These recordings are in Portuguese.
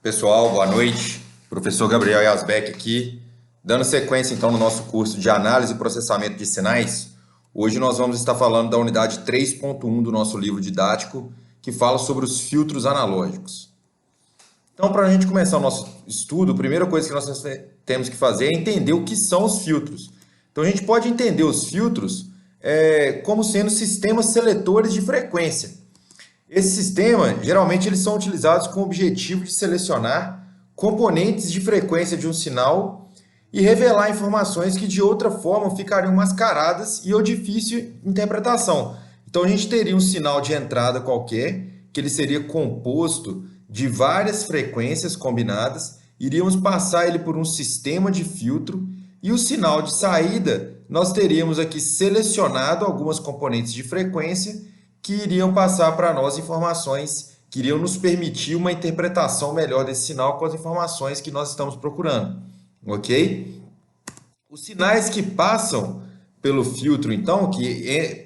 Pessoal, boa noite. Professor Gabriel Yasbeck aqui, dando sequência então no nosso curso de análise e processamento de sinais. Hoje nós vamos estar falando da unidade 3.1 do nosso livro didático, que fala sobre os filtros analógicos. Então, para a gente começar o nosso estudo, a primeira coisa que nós temos que fazer é entender o que são os filtros. Então, a gente pode entender os filtros como sendo sistemas seletores de frequência. Esse sistema, geralmente, eles são utilizados com o objetivo de selecionar componentes de frequência de um sinal e revelar informações que, de outra forma, ficariam mascaradas e ou difícil interpretação. Então, a gente teria um sinal de entrada qualquer, que ele seria composto de várias frequências combinadas, iríamos passar ele por um sistema de filtro, e o sinal de saída, nós teríamos aqui selecionado algumas componentes de frequência que iriam passar para nós informações que iriam nos permitir uma interpretação melhor desse sinal com as informações que nós estamos procurando, ok? Os sinais que passam pelo filtro, então,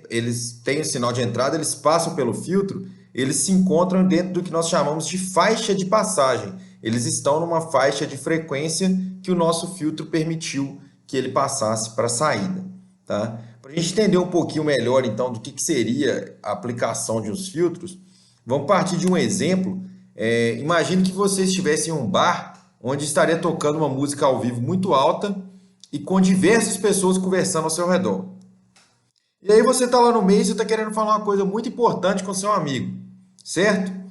eles têm o sinal de entrada, eles passam pelo filtro, eles se encontram dentro do que nós chamamos de faixa de passagem. Eles estão numa faixa de frequência que o nosso filtro permitiu que ele passasse para a saída, tá? Para a gente entender um pouquinho melhor, então, do que seria a aplicação de uns filtros, vamos partir de um exemplo. Imagine que você estivesse em um bar onde estaria tocando uma música ao vivo muito alta e com diversas pessoas conversando ao seu redor. E aí você está lá no meio e você está querendo falar uma coisa muito importante com seu amigo, certo?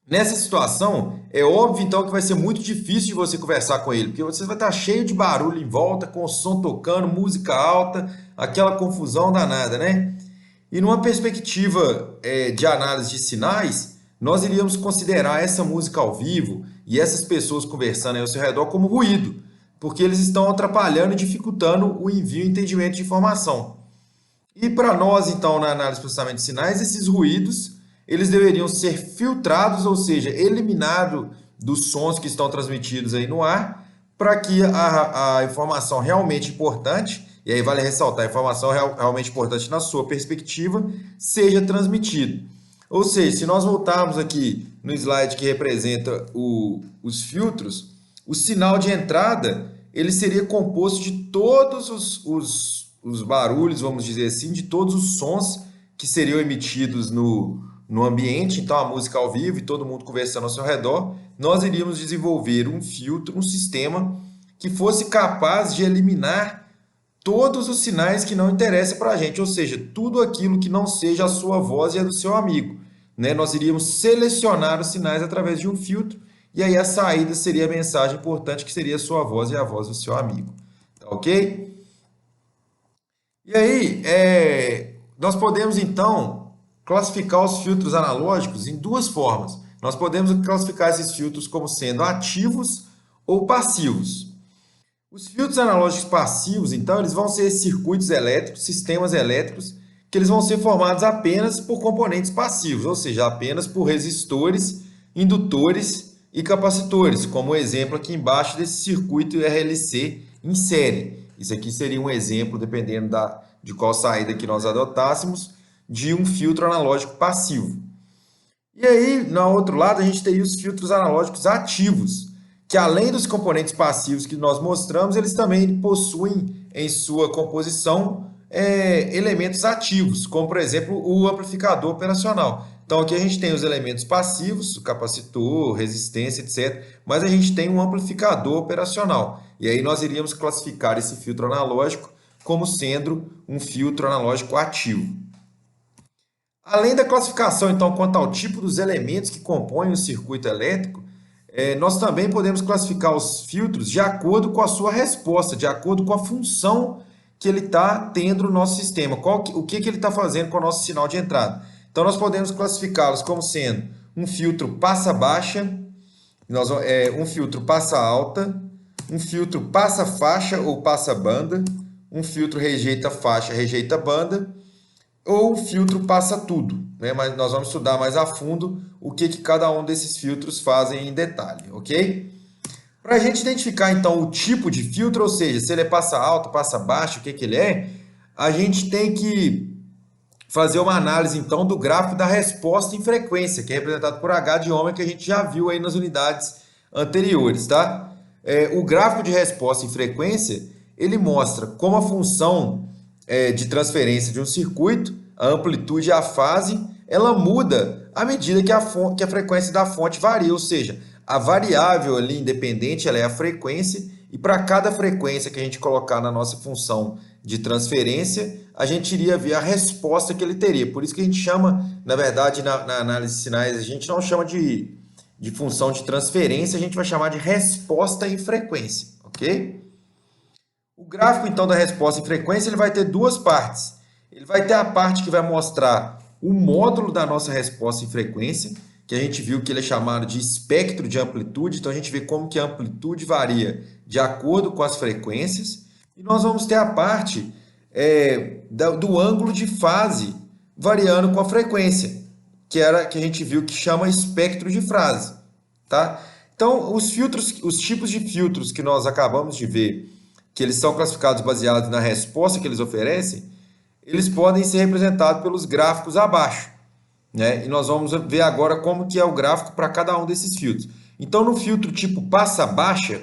Nessa situação, é óbvio, então, que vai ser muito difícil de você conversar com ele, porque você vai estar cheio de barulho em volta, com o som tocando, música alta, aquela confusão danada, né? E numa perspectiva de análise de sinais, nós iríamos considerar essa música ao vivo e essas pessoas conversando aí ao seu redor como ruído, porque eles estão atrapalhando e dificultando o envio e entendimento de informação. E para nós, então, na análise e processamento de sinais, esses ruídos eles deveriam ser filtrados, ou seja, eliminados dos sons que estão transmitidos aí no ar, para que a informação realmente importante, e aí vale ressaltar, a informação realmente importante na sua perspectiva, seja transmitida. Ou seja, se nós voltarmos aqui no slide que representa os filtros, o sinal de entrada ele seria composto de todos os barulhos, vamos dizer assim, de todos os sons que seriam emitidos no ambiente, então a música ao vivo e todo mundo conversando ao seu redor, nós iríamos desenvolver um filtro, um sistema que fosse capaz de eliminar todos os sinais que não interessam para a gente, ou seja, tudo aquilo que não seja a sua voz e a do seu amigo, né? Nós iríamos selecionar os sinais através de um filtro e aí a saída seria a mensagem importante que seria a sua voz e a voz do seu amigo, tá ok? E aí, nós podemos então classificar os filtros analógicos em duas formas. Nós podemos classificar esses filtros como sendo ativos ou passivos. Os filtros analógicos passivos, então, eles vão ser circuitos elétricos, sistemas elétricos, que eles vão ser formados apenas por componentes passivos, ou seja, apenas por resistores, indutores e capacitores, como o exemplo aqui embaixo desse circuito RLC em série. Isso aqui seria um exemplo, dependendo de qual saída que nós adotássemos, de um filtro analógico passivo. E aí, no outro lado, a gente teria os filtros analógicos ativos, que além dos componentes passivos que nós mostramos, eles também possuem em sua composição elementos ativos, como, por exemplo, o amplificador operacional. Então, aqui a gente tem os elementos passivos, o capacitor, resistência, etc. Mas a gente tem um amplificador operacional. E aí nós iríamos classificar esse filtro analógico como sendo um filtro analógico ativo. Além da classificação, então, quanto ao tipo dos elementos que compõem o circuito elétrico, nós também podemos classificar os filtros de acordo com a sua resposta, de acordo com a função que ele está tendo no nosso sistema, o que ele está fazendo com o nosso sinal de entrada. Então, nós podemos classificá-los como sendo um filtro passa-baixa, um filtro passa-alta, um filtro passa-faixa ou passa-banda, um filtro rejeita-faixa, rejeita-banda, ou o filtro passa tudo, né? Mas nós vamos estudar mais a fundo o que cada um desses filtros fazem em detalhe, ok? Para a gente identificar, então, o tipo de filtro, ou seja, se ele é passa alto, passa baixo, o que ele é, a gente tem que fazer uma análise então do gráfico da resposta em frequência, que é representado por H de ômega, que a gente já viu aí nas unidades anteriores, tá? O gráfico de resposta em frequência, ele mostra como a função de transferência de um circuito, a amplitude e a fase, ela muda à medida que a frequência da fonte varia, ou seja, a variável ali independente ela é a frequência, e para cada frequência que a gente colocar na nossa função de transferência, a gente iria ver a resposta que ele teria. Por isso que a gente chama, na verdade, na análise de sinais, a gente não chama de função de transferência, a gente vai chamar de resposta em frequência, ok? O gráfico, então, da resposta em frequência, ele vai ter duas partes. Ele vai ter a parte que vai mostrar o módulo da nossa resposta em frequência, que a gente viu que ele é chamado de espectro de amplitude, então a gente vê como que a amplitude varia de acordo com as frequências. E nós vamos ter a parte do ângulo de fase variando com a frequência, que a gente viu que chama espectro de fase, tá? Então, os tipos de filtros que nós acabamos de ver, que eles são classificados baseados na resposta que eles oferecem, eles podem ser representados pelos gráficos abaixo, né? E nós vamos ver agora como que é o gráfico para cada um desses filtros. Então, no filtro tipo passa-baixa,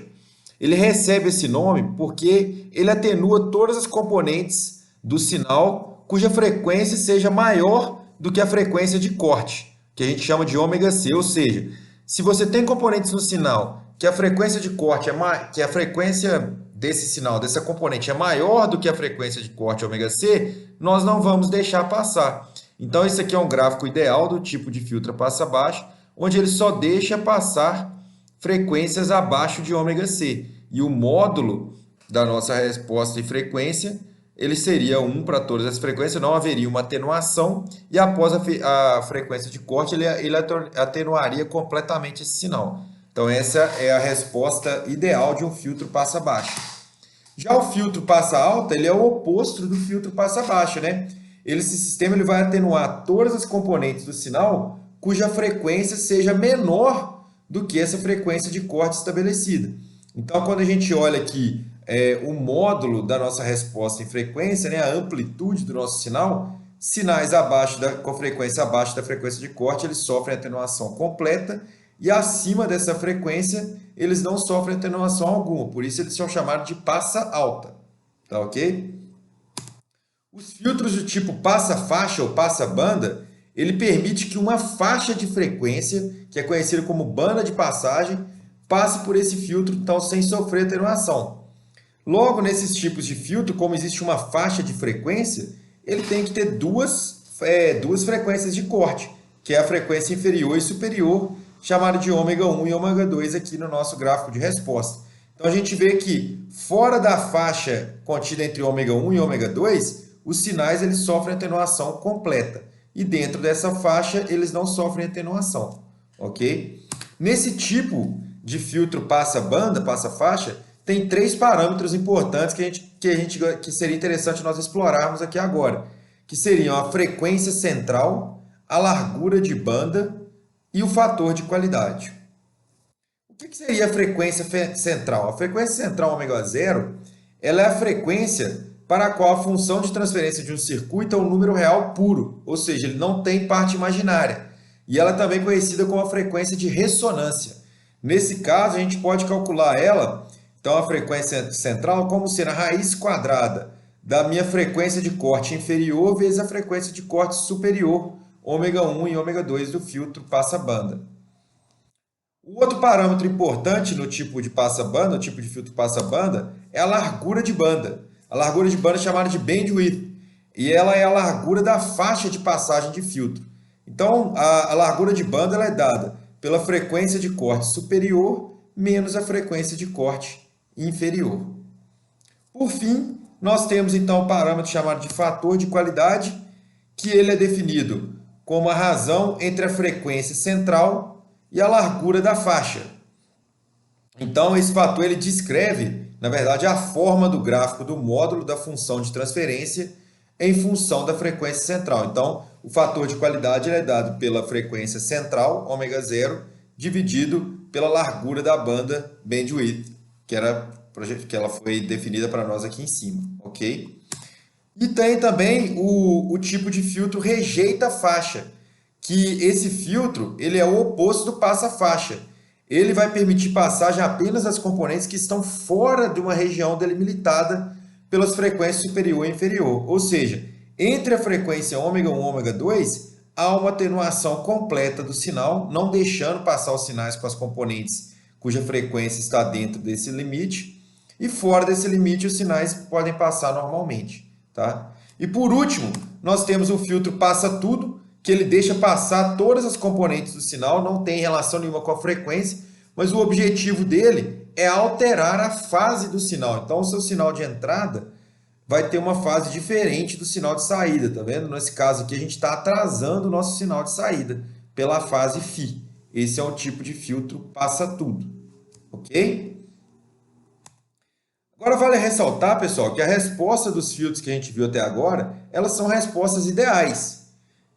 ele recebe esse nome porque ele atenua todas as componentes do sinal cuja frequência seja maior do que a frequência de corte, que a gente chama de ômega C, ou seja, se você tem componentes no sinal que a frequência de corte que a frequência desse sinal, dessa componente é maior do que a frequência de corte ômega C, nós não vamos deixar passar. Então, esse aqui é um gráfico ideal do tipo de filtro passa-baixo, onde ele só deixa passar frequências abaixo de ômega C. E o módulo da nossa resposta em frequência, ele seria 1 para todas as frequências, não haveria uma atenuação, e após a frequência de corte, ele atenuaria completamente esse sinal. Então, essa é a resposta ideal de um filtro passa-baixo. Já o filtro passa-alta, ele é o oposto do filtro passa-baixa, né? Esse sistema ele vai atenuar todas as componentes do sinal cuja frequência seja menor do que essa frequência de corte estabelecida. Então, quando a gente olha aqui o módulo da nossa resposta em frequência, né, a amplitude do nosso sinal, sinais com frequência abaixo da frequência de corte, eles sofrem atenuação completa, e acima dessa frequência, eles não sofrem atenuação alguma. Por isso, eles são chamados de passa alta. Tá ok? Os filtros do tipo passa-faixa ou passa-banda, ele permite que uma faixa de frequência, que é conhecida como banda de passagem, passe por esse filtro, então, sem sofrer atenuação. Logo, nesses tipos de filtro, como existe uma faixa de frequência, ele tem que ter duas frequências de corte, que é a frequência inferior e superior, chamada de ômega 1 e ômega 2 aqui no nosso gráfico de resposta. Então, a gente vê que fora da faixa contida entre ômega 1 e ômega 2, os sinais eles sofrem atenuação completa. E dentro dessa faixa, eles não sofrem atenuação. Ok? Nesse tipo de filtro passa-banda, passa-faixa, tem 3 parâmetros importantes que seria interessante nós explorarmos aqui agora, que seriam a frequência central, a largura de banda e o fator de qualidade. O que seria a frequência central? A frequência central ômega 0, ela é a frequência para a qual a função de transferência de um circuito é um número real puro, ou seja, ele não tem parte imaginária. E ela é também conhecida como a frequência de ressonância. Nesse caso, a gente pode calcular ela, então a frequência central, como sendo a raiz quadrada da minha frequência de corte inferior vezes a frequência de corte superior, ômega 1 e ômega 2 do filtro passa-banda. O outro parâmetro importante no tipo de passa-banda, no tipo de filtro passa-banda, é a largura de banda. A largura de banda é chamada de bandwidth, e ela é a largura da faixa de passagem de filtro. Então, a largura de banda ela é dada pela frequência de corte superior menos a frequência de corte inferior. Por fim, nós temos então o parâmetro chamado de fator de qualidade, que ele é definido como a razão entre a frequência central e a largura da faixa. Então, esse fator ele descreve, na verdade, a forma do gráfico do módulo da função de transferência em função da frequência central. Então, o fator de qualidade ele é dado pela frequência central, ômega 0, dividido pela largura da banda bandwidth, que ela foi definida para nós aqui em cima, ok? E tem também o tipo de filtro rejeita faixa, que esse filtro ele é o oposto do passa-faixa. Ele vai permitir passagem apenas às componentes que estão fora de uma região delimitada pelas frequências superior e inferior. Ou seja, entre a frequência ômega 1 e ômega 2, há uma atenuação completa do sinal, não deixando passar os sinais com as componentes cuja frequência está dentro desse limite, e fora desse limite os sinais podem passar normalmente. Tá? E por último, nós temos o filtro passa tudo, que ele deixa passar todas as componentes do sinal, não tem relação nenhuma com a frequência, mas o objetivo dele é alterar a fase do sinal. Então, o seu sinal de entrada vai ter uma fase diferente do sinal de saída, tá vendo? Nesse caso aqui, a gente está atrasando o nosso sinal de saída pela fase φ. Esse é um tipo de filtro passa tudo, ok? Agora vale ressaltar, pessoal, que a resposta dos filtros que a gente viu até agora, elas são respostas ideais.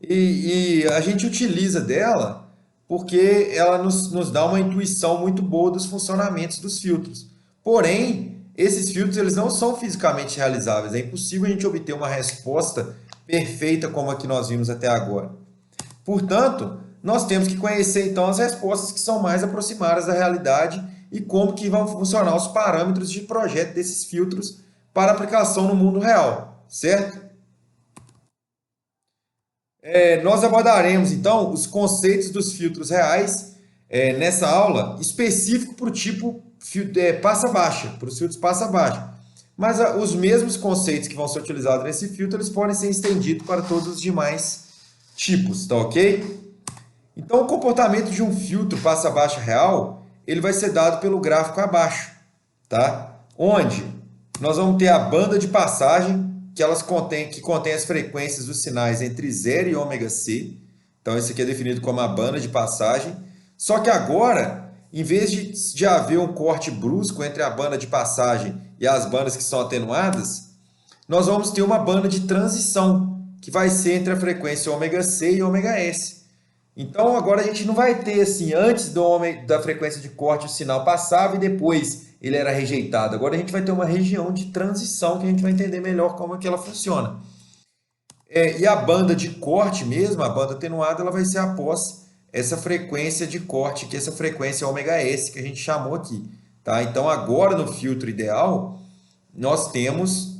E a gente utiliza dela porque ela nos dá uma intuição muito boa dos funcionamentos dos filtros. Porém, esses filtros eles não são fisicamente realizáveis. É impossível a gente obter uma resposta perfeita como a que nós vimos até agora. Portanto, nós temos que conhecer então as respostas que são mais aproximadas da realidade e como que vão funcionar os parâmetros de projeto desses filtros para aplicação no mundo real, certo? Nós abordaremos então os conceitos dos filtros reais nessa aula, específico para o tipo passa-baixa, para os filtros passa-baixa. Mas os mesmos conceitos que vão ser utilizados nesse filtro, eles podem ser estendidos para todos os demais tipos, tá ok? Então, o comportamento de um filtro passa-baixa real, ele vai ser dado pelo gráfico abaixo, tá? Onde nós vamos ter a banda de passagem, que contém as frequências dos sinais entre 0 e ômega c. Então, isso aqui é definido como a banda de passagem. Só que agora, em vez de haver um corte brusco entre a banda de passagem e as bandas que são atenuadas, nós vamos ter uma banda de transição, que vai ser entre a frequência ômega c e ômega s. Então, agora a gente não vai ter assim, antes da frequência de corte o sinal passava e depois ele era rejeitado. Agora a gente vai ter uma região de transição que a gente vai entender melhor como é que ela funciona. E a banda de corte mesmo, a banda atenuada, ela vai ser após essa frequência de corte, que é essa frequência ômega S que a gente chamou aqui. Tá? Então, agora no filtro ideal, nós temos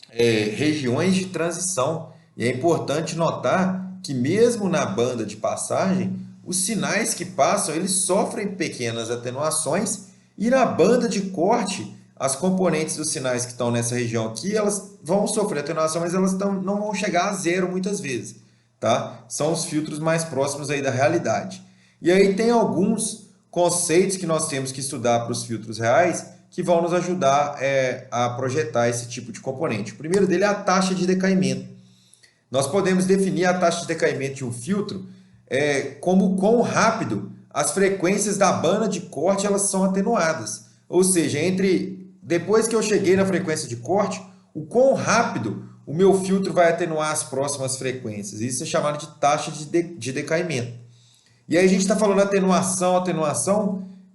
regiões de transição. E é importante notar que mesmo na banda de passagem, os sinais que passam, eles sofrem pequenas atenuações e na banda de corte, as componentes dos sinais que estão nessa região aqui, elas vão sofrer atenuação, mas elas não vão chegar a zero muitas vezes, tá? São os filtros mais próximos aí da realidade. E aí tem alguns conceitos que nós temos que estudar para os filtros reais que vão nos ajudar a projetar esse tipo de componente. O primeiro dele é a taxa de decaimento. Nós podemos definir a taxa de decaimento de um filtro como quão rápido as frequências da banda de corte elas são atenuadas. Ou seja, depois que eu cheguei na frequência de corte, o quão rápido o meu filtro vai atenuar as próximas frequências. Isso é chamado de taxa de decaimento. E aí a gente está falando atenuação,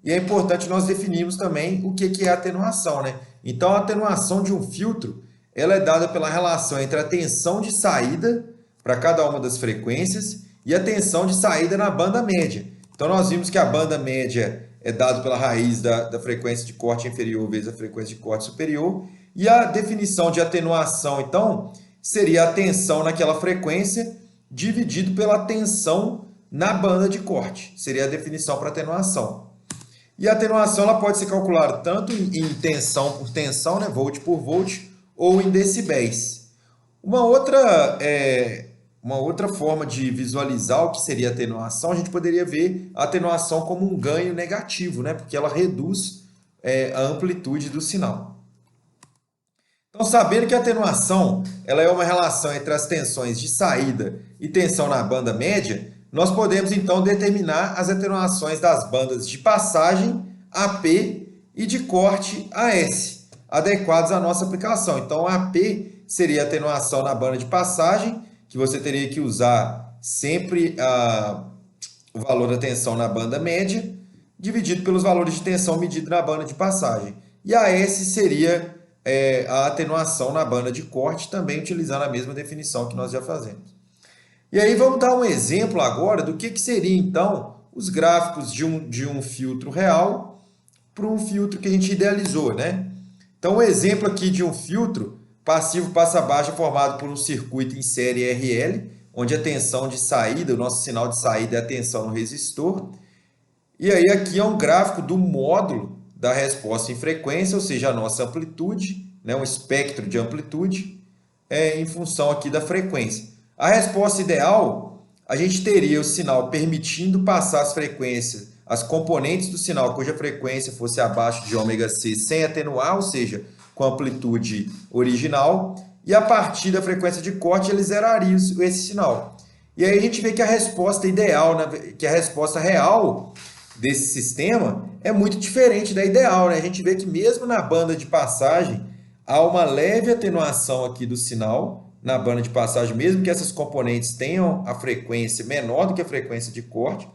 e é importante nós definirmos também o que é atenuação, né? Então, a atenuação de um filtro ela é dada pela relação entre a tensão de saída para cada uma das frequências e a tensão de saída na banda média. Então, nós vimos que a banda média é dada pela raiz da frequência de corte inferior vezes a frequência de corte superior. E a definição de atenuação, então, seria a tensão naquela frequência dividido pela tensão na banda de corte. Seria a definição para atenuação. E a atenuação ela pode ser calculada tanto em tensão por tensão, né, volt por volt, ou em decibéis. Uma outra forma de visualizar o que seria atenuação, a gente poderia ver a atenuação como um ganho negativo, né? Porque ela reduz a amplitude do sinal. Então, sabendo que a atenuação ela é uma relação entre as tensões de saída e tensão na banda média, nós podemos então determinar as atenuações das bandas de passagem AP e de corte AS, adequados à nossa aplicação. Então, a AP seria a atenuação na banda de passagem, que você teria que usar sempre o valor da tensão na banda média, dividido pelos valores de tensão medido na banda de passagem. E a S seria a atenuação na banda de corte, também utilizando a mesma definição que nós já fazemos. E aí vamos dar um exemplo agora do que seria, então, os gráficos de um filtro real para um filtro que a gente idealizou, né? Então, um exemplo aqui de um filtro passivo passa-baixa formado por um circuito em série RL, onde a tensão de saída, o nosso sinal de saída é a tensão no resistor. E aí aqui é um gráfico do módulo da resposta em frequência, ou seja, a nossa amplitude, né, um espectro de amplitude, em função aqui da frequência. A resposta ideal, a gente teria o sinal permitindo passar as frequências, as componentes do sinal cuja frequência fosse abaixo de ômega-c sem atenuar, ou seja, com amplitude original, e a partir da frequência de corte ele zeraria esse sinal. E aí a gente vê que a resposta ideal, que a resposta real desse sistema é muito diferente da ideal, né? A gente vê que mesmo na banda de passagem há uma leve atenuação aqui do sinal na banda de passagem, mesmo que essas componentes tenham a frequência menor do que a frequência de corte.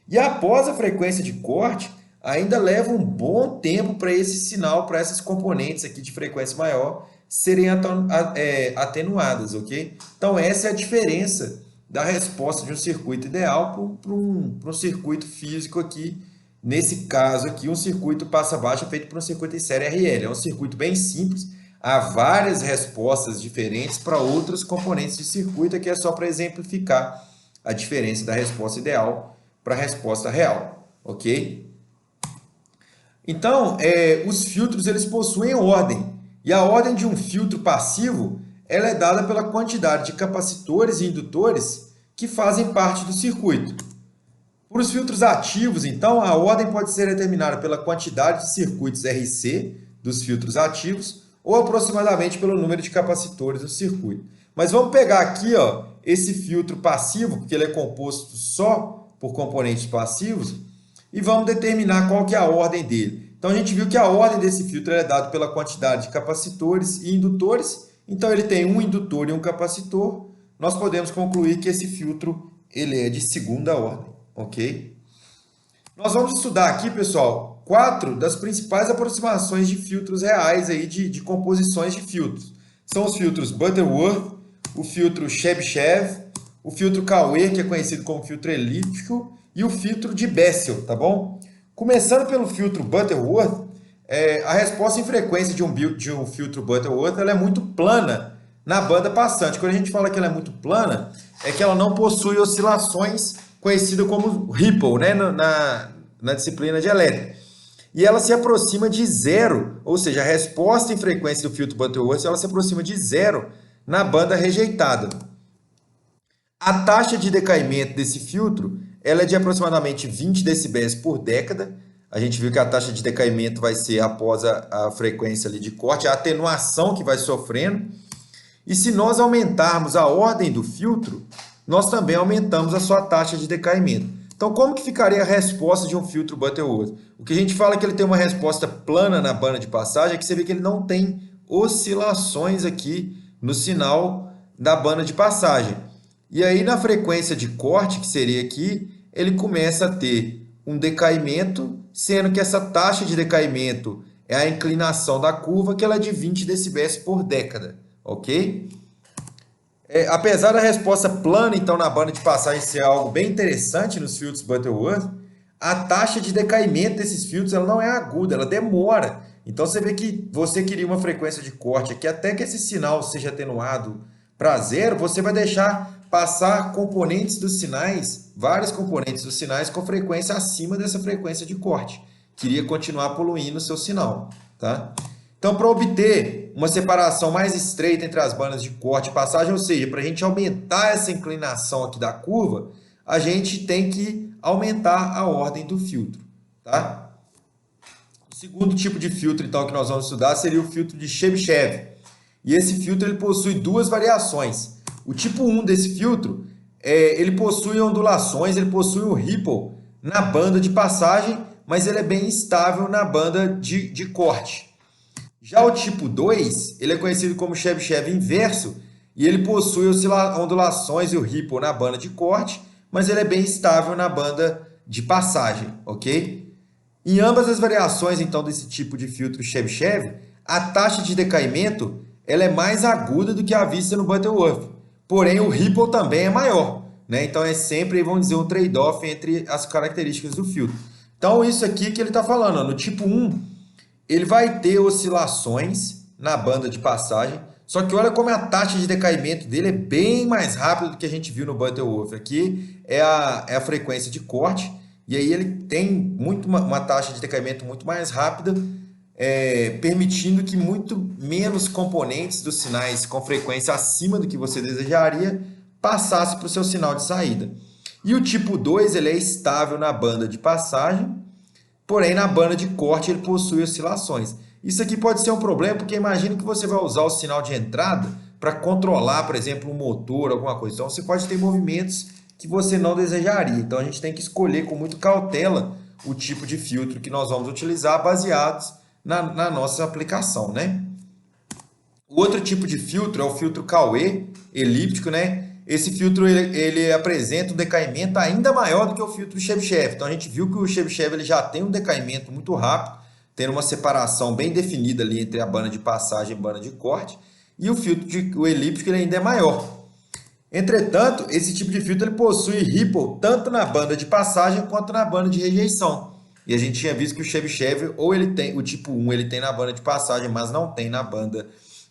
E após a frequência de corte, ainda leva um bom tempo para esse sinal, para essas componentes aqui de frequência maior serem atenuadas, ok? Então essa é a diferença da resposta de um circuito ideal para um circuito físico aqui. Nesse caso aqui, um circuito passa-baixa feito por um circuito em série RL. É um circuito bem simples, há várias respostas diferentes para outros componentes de circuito, aqui é só para exemplificar a diferença da resposta ideal para a resposta real, ok? Então, os filtros eles possuem ordem, e a ordem de um filtro passivo ela é dada pela quantidade de capacitores e indutores que fazem parte do circuito. Para os filtros ativos, então, a ordem pode ser determinada pela quantidade de circuitos RC dos filtros ativos ou aproximadamente pelo número de capacitores do circuito. Mas vamos pegar aqui, ó, esse filtro passivo, porque ele é composto só por componentes passivos, e vamos determinar qual que é a ordem dele. Então, a gente viu que a ordem desse filtro é dada pela quantidade de capacitores e indutores. Então, ele tem um indutor e um capacitor. Nós podemos concluir que esse filtro ele é de segunda ordem, ok? Nós vamos estudar aqui, pessoal, 4 das principais aproximações de filtros reais, aí, de composições de filtros. São os filtros Butterworth, o filtro Chebyshev, o filtro Cauer, que é conhecido como filtro elíptico, e o filtro de Bessel, tá bom? Começando pelo filtro Butterworth, a resposta em frequência de um filtro Butterworth ela é muito plana na banda passante. Quando a gente fala que ela é muito plana, é que ela não possui oscilações conhecidas como ripple, né, na disciplina de elétrica. E ela se aproxima de zero, ou seja, a resposta em frequência do filtro Butterworth ela se aproxima de zero na banda rejeitada. A taxa de decaimento desse filtro ela é de aproximadamente 20 decibéis por década. A gente viu que a taxa de decaimento vai ser após a frequência ali de corte, a atenuação que vai sofrendo. E se nós aumentarmos a ordem do filtro, nós também aumentamos a sua taxa de decaimento. Então, como que ficaria a resposta de um filtro Butterworth? O que a gente fala que ele tem uma resposta plana na banda de passagem é que você vê que ele não tem oscilações aqui no sinal da banda de passagem. E aí, na frequência de corte, que seria aqui, ele começa a ter um decaimento, sendo que essa taxa de decaimento é a inclinação da curva, que ela é de 20 decibéis por década, ok? Apesar da resposta plana, então, na banda de passagem ser algo bem interessante nos filtros Butterworth, a taxa de decaimento desses filtros ela não é aguda, ela demora. Então, você vê que você queria uma frequência de corte aqui, até que esse sinal seja atenuado para zero, você vai deixar passar componentes dos sinais, vários componentes dos sinais com frequência acima dessa frequência de corte. Queria continuar poluindo o seu sinal, tá? Então, para obter uma separação mais estreita entre as bandas de corte e passagem, ou seja, para a gente aumentar essa inclinação aqui da curva, a gente tem que aumentar a ordem do filtro, tá? O segundo tipo de filtro, então, que nós vamos estudar seria o filtro de Chebyshev. E esse filtro ele possui duas variações. O tipo 1 desse filtro, ele possui ondulações, ele possui um ripple na banda de passagem, mas ele é bem instável na banda de corte. Já o tipo 2, ele é conhecido como Chebyshev inverso, e ele possui ondulações e o ripple na banda de corte, mas ele é bem estável na banda de passagem, ok? Em ambas as variações, então, desse tipo de filtro Chebyshev, a taxa de decaimento ela é mais aguda do que a vista no Butterworth. Porém, o ripple também é maior, né? Então, é sempre, vamos dizer, um trade-off entre as características do filtro. Então, isso aqui que ele está falando, ó, no tipo 1, ele vai ter oscilações na banda de passagem, só que olha como a taxa de decaimento dele é bem mais rápida do que a gente viu no Butterworth. Aqui é a frequência de corte, e aí ele tem uma taxa de decaimento muito mais rápida, permitindo que muito menos componentes dos sinais com frequência acima do que você desejaria passasse para o seu sinal de saída. E o tipo 2 ele é estável na banda de passagem, porém na banda de corte ele possui oscilações. Isso aqui pode ser um problema, porque imagine que você vai usar o sinal de entrada para controlar, por exemplo, um motor, alguma coisa. Então você pode ter movimentos que você não desejaria. Então a gente tem que escolher com muita cautela o tipo de filtro que nós vamos utilizar baseados na nossa aplicação, né? O outro tipo de filtro é o filtro Cauê, elíptico, né? Esse filtro ele apresenta um decaimento ainda maior do que o filtro Chebyshev. Então a gente viu que o Chebyshev ele já tem um decaimento muito rápido, tendo uma separação bem definida ali entre a banda de passagem e a banda de corte, e o elíptico ele ainda é maior. Entretanto, esse tipo de filtro ele possui ripple tanto na banda de passagem quanto na banda de rejeição. E a gente tinha visto que o Chebyshev, ou ele tem, o tipo 1 ele tem na banda de passagem, mas não tem na banda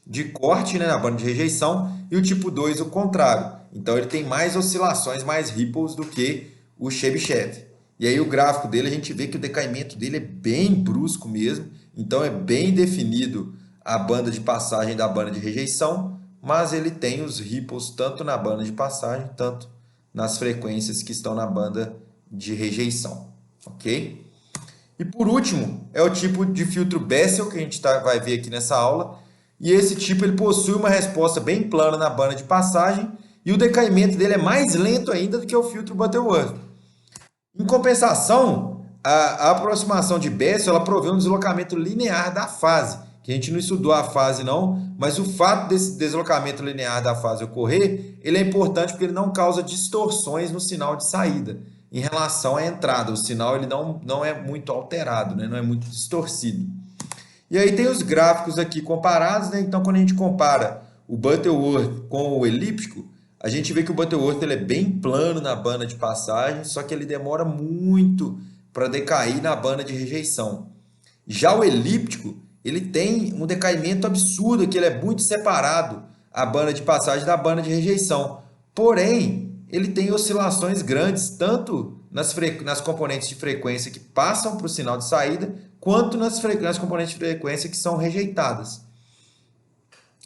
de corte, né, na banda de rejeição, e o tipo 2 o contrário. Então ele tem mais oscilações, mais ripples do que o Chebyshev. E aí o gráfico dele, a gente vê que o decaimento dele é bem brusco mesmo, então é bem definido a banda de passagem da banda de rejeição, mas ele tem os ripples tanto na banda de passagem, tanto nas frequências que estão na banda de rejeição, ok? E por último, é o tipo de filtro Bessel, que a gente vai ver aqui nessa aula, e esse tipo ele possui uma resposta bem plana na banda de passagem, e o decaimento dele é mais lento ainda do que o filtro Butterworth. Em compensação, a aproximação de Bessel ela provê um deslocamento linear da fase, que a gente não estudou a fase não, mas o fato desse deslocamento linear da fase ocorrer, ele é importante porque ele não causa distorções no sinal de saída em relação à entrada. O sinal ele não é muito alterado, né? Não é muito distorcido. E aí tem os gráficos aqui comparados, né? Então, quando a gente compara o Butterworth com o elíptico, a gente vê que o Butterworth ele é bem plano na banda de passagem, só que ele demora muito para decair na banda de rejeição. Já o elíptico, ele tem um decaimento absurdo, que ele é muito separado a banda de passagem da banda de rejeição. Porém, ele tem oscilações grandes, tanto nas componentes de frequência que passam para o sinal de saída, quanto nas componentes de frequência que são rejeitadas.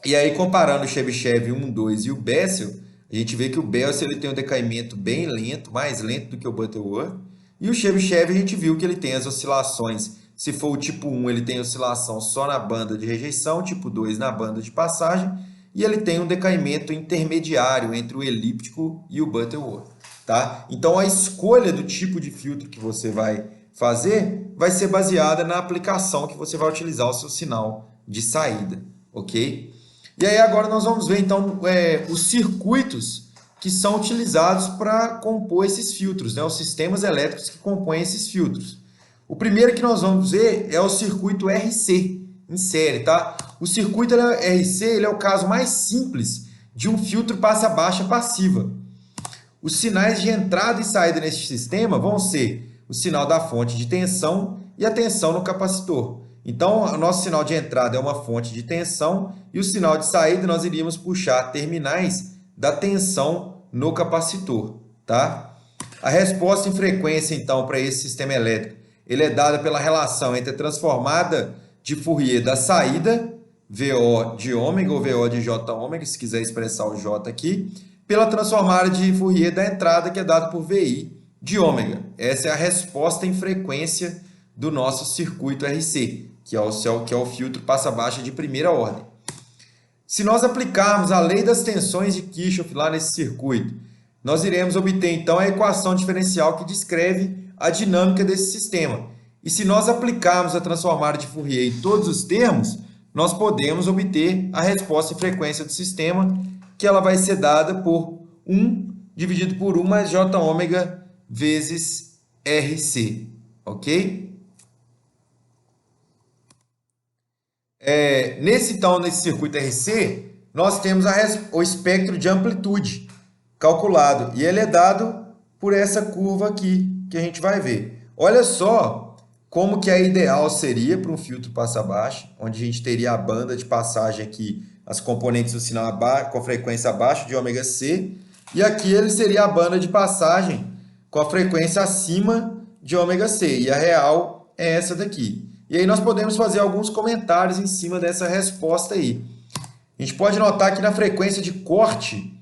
E aí, comparando o Chebyshev 1, 2 e o Bessel, a gente vê que o Bessel ele tem um decaimento bem lento, mais lento do que o Butterworth, e o Chebyshev a gente viu que ele tem as oscilações. Se for o tipo 1, ele tem oscilação só na banda de rejeição, tipo 2 na banda de passagem, e ele tem um decaimento intermediário entre o elíptico e o Butterworth, tá? Então, a escolha do tipo de filtro que você vai fazer vai ser baseada na aplicação que você vai utilizar o seu sinal de saída, ok? E aí agora nós vamos ver então os circuitos que são utilizados para compor esses filtros, né? Os sistemas elétricos que compõem esses filtros. O primeiro que nós vamos ver é o circuito RC, em série, tá? O circuito RC ele é o caso mais simples de um filtro passa-baixa passiva. Os sinais de entrada e saída nesse sistema vão ser o sinal da fonte de tensão e a tensão no capacitor. Então, o nosso sinal de entrada é uma fonte de tensão e o sinal de saída nós iríamos puxar terminais da tensão no capacitor, tá? A resposta em frequência, então, para esse sistema elétrico, ele é dada pela relação entre a transformada de Fourier da saída, VO de ômega ou VO de J ômega, se quiser expressar o J aqui, pela transformada de Fourier da entrada, que é dada por VI de ômega. Essa é a resposta em frequência do nosso circuito RC, que é o filtro passa-baixa de primeira ordem. Se nós aplicarmos a lei das tensões de Kirchhoff lá nesse circuito, nós iremos obter então a equação diferencial que descreve a dinâmica desse sistema. E se nós aplicarmos a transformada de Fourier em todos os termos, nós podemos obter a resposta em frequência do sistema, que ela vai ser dada por 1 dividido por 1 mais J ômega vezes RC, ok? Nesse circuito RC, nós temos o espectro de amplitude calculado. E ele é dado por essa curva aqui, que a gente vai ver. Olha só como que a ideal seria para um filtro passa-baixa, onde a gente teria a banda de passagem aqui, as componentes do sinal com frequência abaixo de ômega C, e aqui ele seria a banda de passagem com a frequência acima de ômega C, e a real é essa daqui. E aí nós podemos fazer alguns comentários em cima dessa resposta aí. A gente pode notar que na frequência de corte,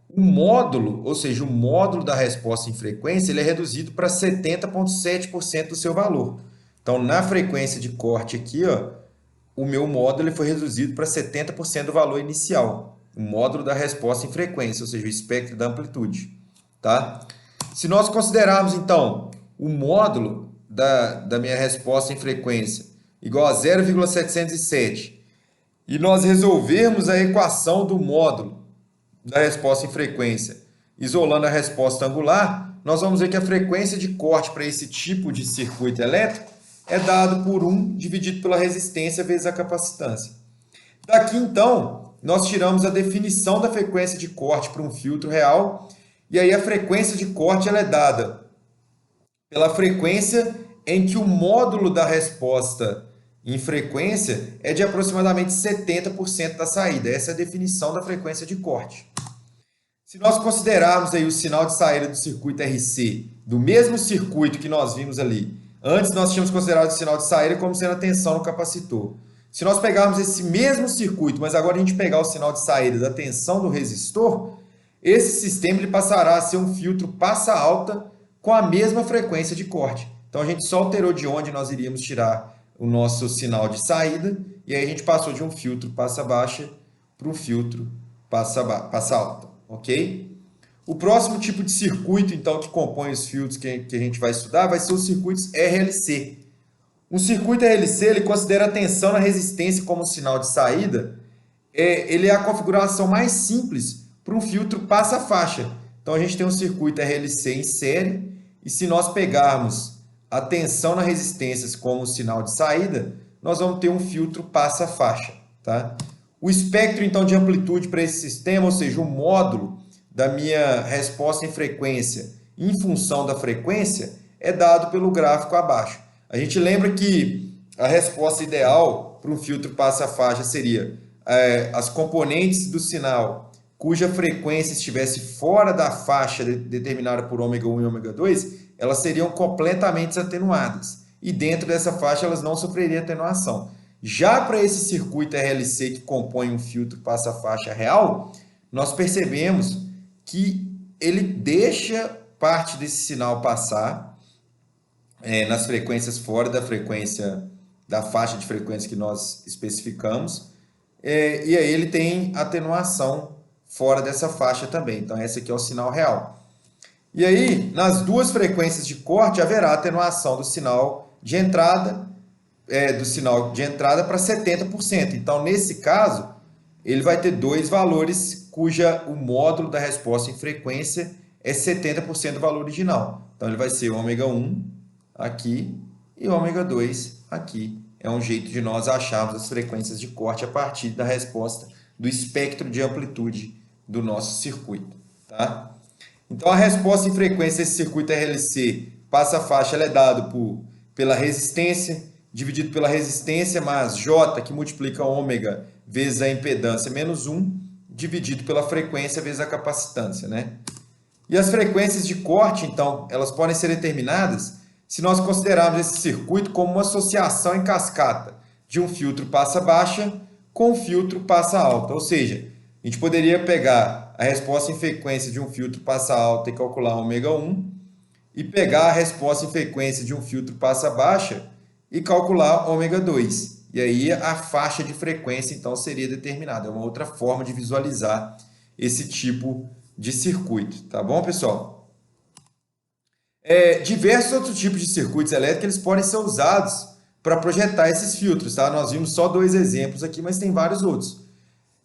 o módulo, ou seja, o módulo da resposta em frequência, ele é reduzido para 70,7% do seu valor. Então, na frequência de corte aqui, ó, o meu módulo ele foi reduzido para 70% do valor inicial. O módulo da resposta em frequência, ou seja, o espectro da amplitude. Tá? Se nós considerarmos, então, o módulo da minha resposta em frequência igual a 0,707 e nós resolvermos a equação do módulo da resposta em frequência isolando a resposta angular, nós vamos ver que a frequência de corte para esse tipo de circuito elétrico é dado por 1 dividido pela resistência vezes a capacitância. Daqui, então, nós tiramos a definição da frequência de corte para um filtro real, e aí a frequência de corte ela é dada pela frequência em que o módulo da resposta em frequência é de aproximadamente 70% da saída. Essa é a definição da frequência de corte. Se nós considerarmos aí o sinal de saída do circuito RC, do mesmo circuito que nós vimos ali, antes nós tínhamos considerado o sinal de saída como sendo a tensão no capacitor. Se nós pegarmos esse mesmo circuito, mas agora a gente pegar o sinal de saída da tensão do resistor, esse sistema ele passará a ser um filtro passa alta com a mesma frequência de corte. Então a gente só alterou de onde nós iríamos tirar o nosso sinal de saída, e aí a gente passou de um filtro passa baixa para um filtro passa alta, ok? O próximo tipo de circuito, então, que compõe os filtros que a gente vai estudar, vai ser os circuitos RLC. Um circuito RLC, ele considera a tensão na resistência como sinal de saída, ele é a configuração mais simples para um filtro passa-faixa. Então, a gente tem um circuito RLC em série, e se nós pegarmos a tensão na resistência como sinal de saída, nós vamos ter um filtro passa-faixa. Tá? O espectro, então, de amplitude para esse sistema, ou seja, o módulo da minha resposta em frequência em função da frequência, é dado pelo gráfico abaixo. A gente lembra que a resposta ideal para um filtro passa-faixa seria as componentes do sinal cuja frequência estivesse fora da faixa determinada por ômega 1 e ômega 2, elas seriam completamente atenuadas. E dentro dessa faixa elas não sofreriam atenuação. Já para esse circuito RLC que compõe um filtro passa-faixa real, nós percebemos que ele deixa parte desse sinal passar nas frequências fora da frequência, da faixa de frequência que nós especificamos, e aí ele tem atenuação fora dessa faixa também. Então, esse aqui é o sinal real. E aí, nas duas frequências de corte, haverá atenuação do sinal de entrada, para 70%. Então, nesse caso, ele vai ter dois valores cuja o módulo da resposta em frequência é 70% do valor original. Então, ele vai ser ômega 1 aqui e ômega 2 aqui. É um jeito de nós acharmos as frequências de corte a partir da resposta do espectro de amplitude do nosso circuito. Tá? Então, a resposta em frequência desse circuito RLC passa-faixa é dado pela resistência, dividido pela resistência, mais J, que multiplica ômega vezes a impedância, menos 1, dividido pela frequência vezes a capacitância. Né? E as frequências de corte, então, elas podem ser determinadas se nós considerarmos esse circuito como uma associação em cascata de um filtro passa-baixa com um filtro passa-alta. Ou seja, a gente poderia pegar a resposta em frequência de um filtro passa-alta e calcular ômega 1, e pegar a resposta em frequência de um filtro passa-baixa e calcular ômega 2. E aí a faixa de frequência, então, seria determinada. É uma outra forma de visualizar esse tipo de circuito. Tá bom, pessoal? Diversos outros tipos de circuitos elétricos eles podem ser usados para projetar esses filtros. Tá? Nós vimos só 2 exemplos aqui, mas tem vários outros.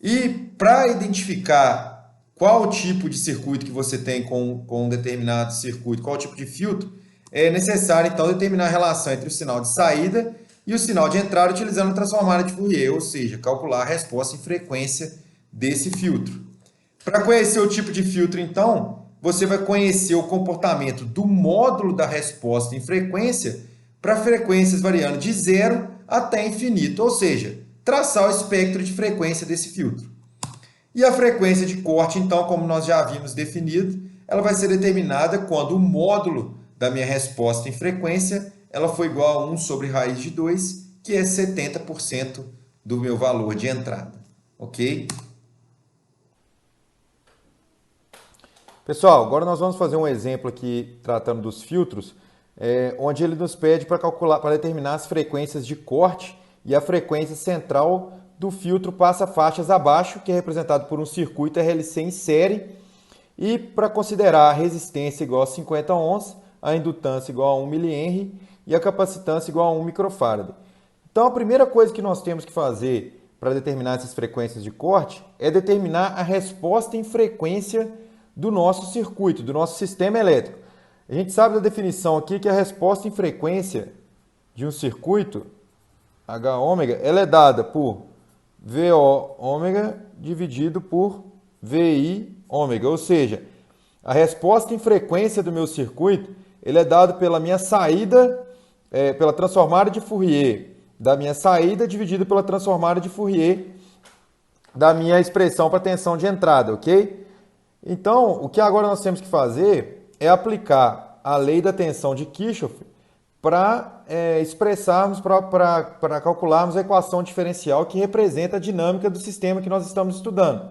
E para identificar qual tipo de circuito que você tem com um determinado circuito, qual tipo de filtro, é necessário, então, determinar a relação entre o sinal de saída e o sinal de entrada utilizando a transformada de Fourier, ou seja, calcular a resposta em frequência desse filtro. Para conhecer o tipo de filtro, então, você vai conhecer o comportamento do módulo da resposta em frequência para frequências variando de 0 até infinito, ou seja, traçar o espectro de frequência desse filtro. E a frequência de corte, então, como nós já havíamos definido, ela vai ser determinada quando o módulo da minha resposta em frequência ela for igual a 1 sobre raiz de 2, que é 70% do meu valor de entrada. Ok? Pessoal, agora nós vamos fazer um exemplo aqui tratando dos filtros, onde ele nos pede para calcular, para determinar as frequências de corte e a frequência central do filtro passa faixas abaixo, que é representado por um circuito RLC em série, e para considerar a resistência igual a 50 ohms, a indutância igual a 1 mH e a capacitância igual a 1 microfarad. Então a primeira coisa que nós temos que fazer para determinar essas frequências de corte é determinar a resposta em frequência do nosso circuito, do nosso sistema elétrico. A gente sabe da definição aqui que a resposta em frequência de um circuito, H-ômega, ela é dada por VO-ômega dividido por VI-ômega, ou seja, a resposta em frequência do meu circuito ele é dado pela minha saída, pela transformada de Fourier da minha saída dividido pela transformada de Fourier da minha expressão para tensão de entrada, ok? Então, o que agora nós temos que fazer é aplicar a lei da tensão de Kirchhoff para expressarmos, para calcularmos a equação diferencial que representa a dinâmica do sistema que nós estamos estudando,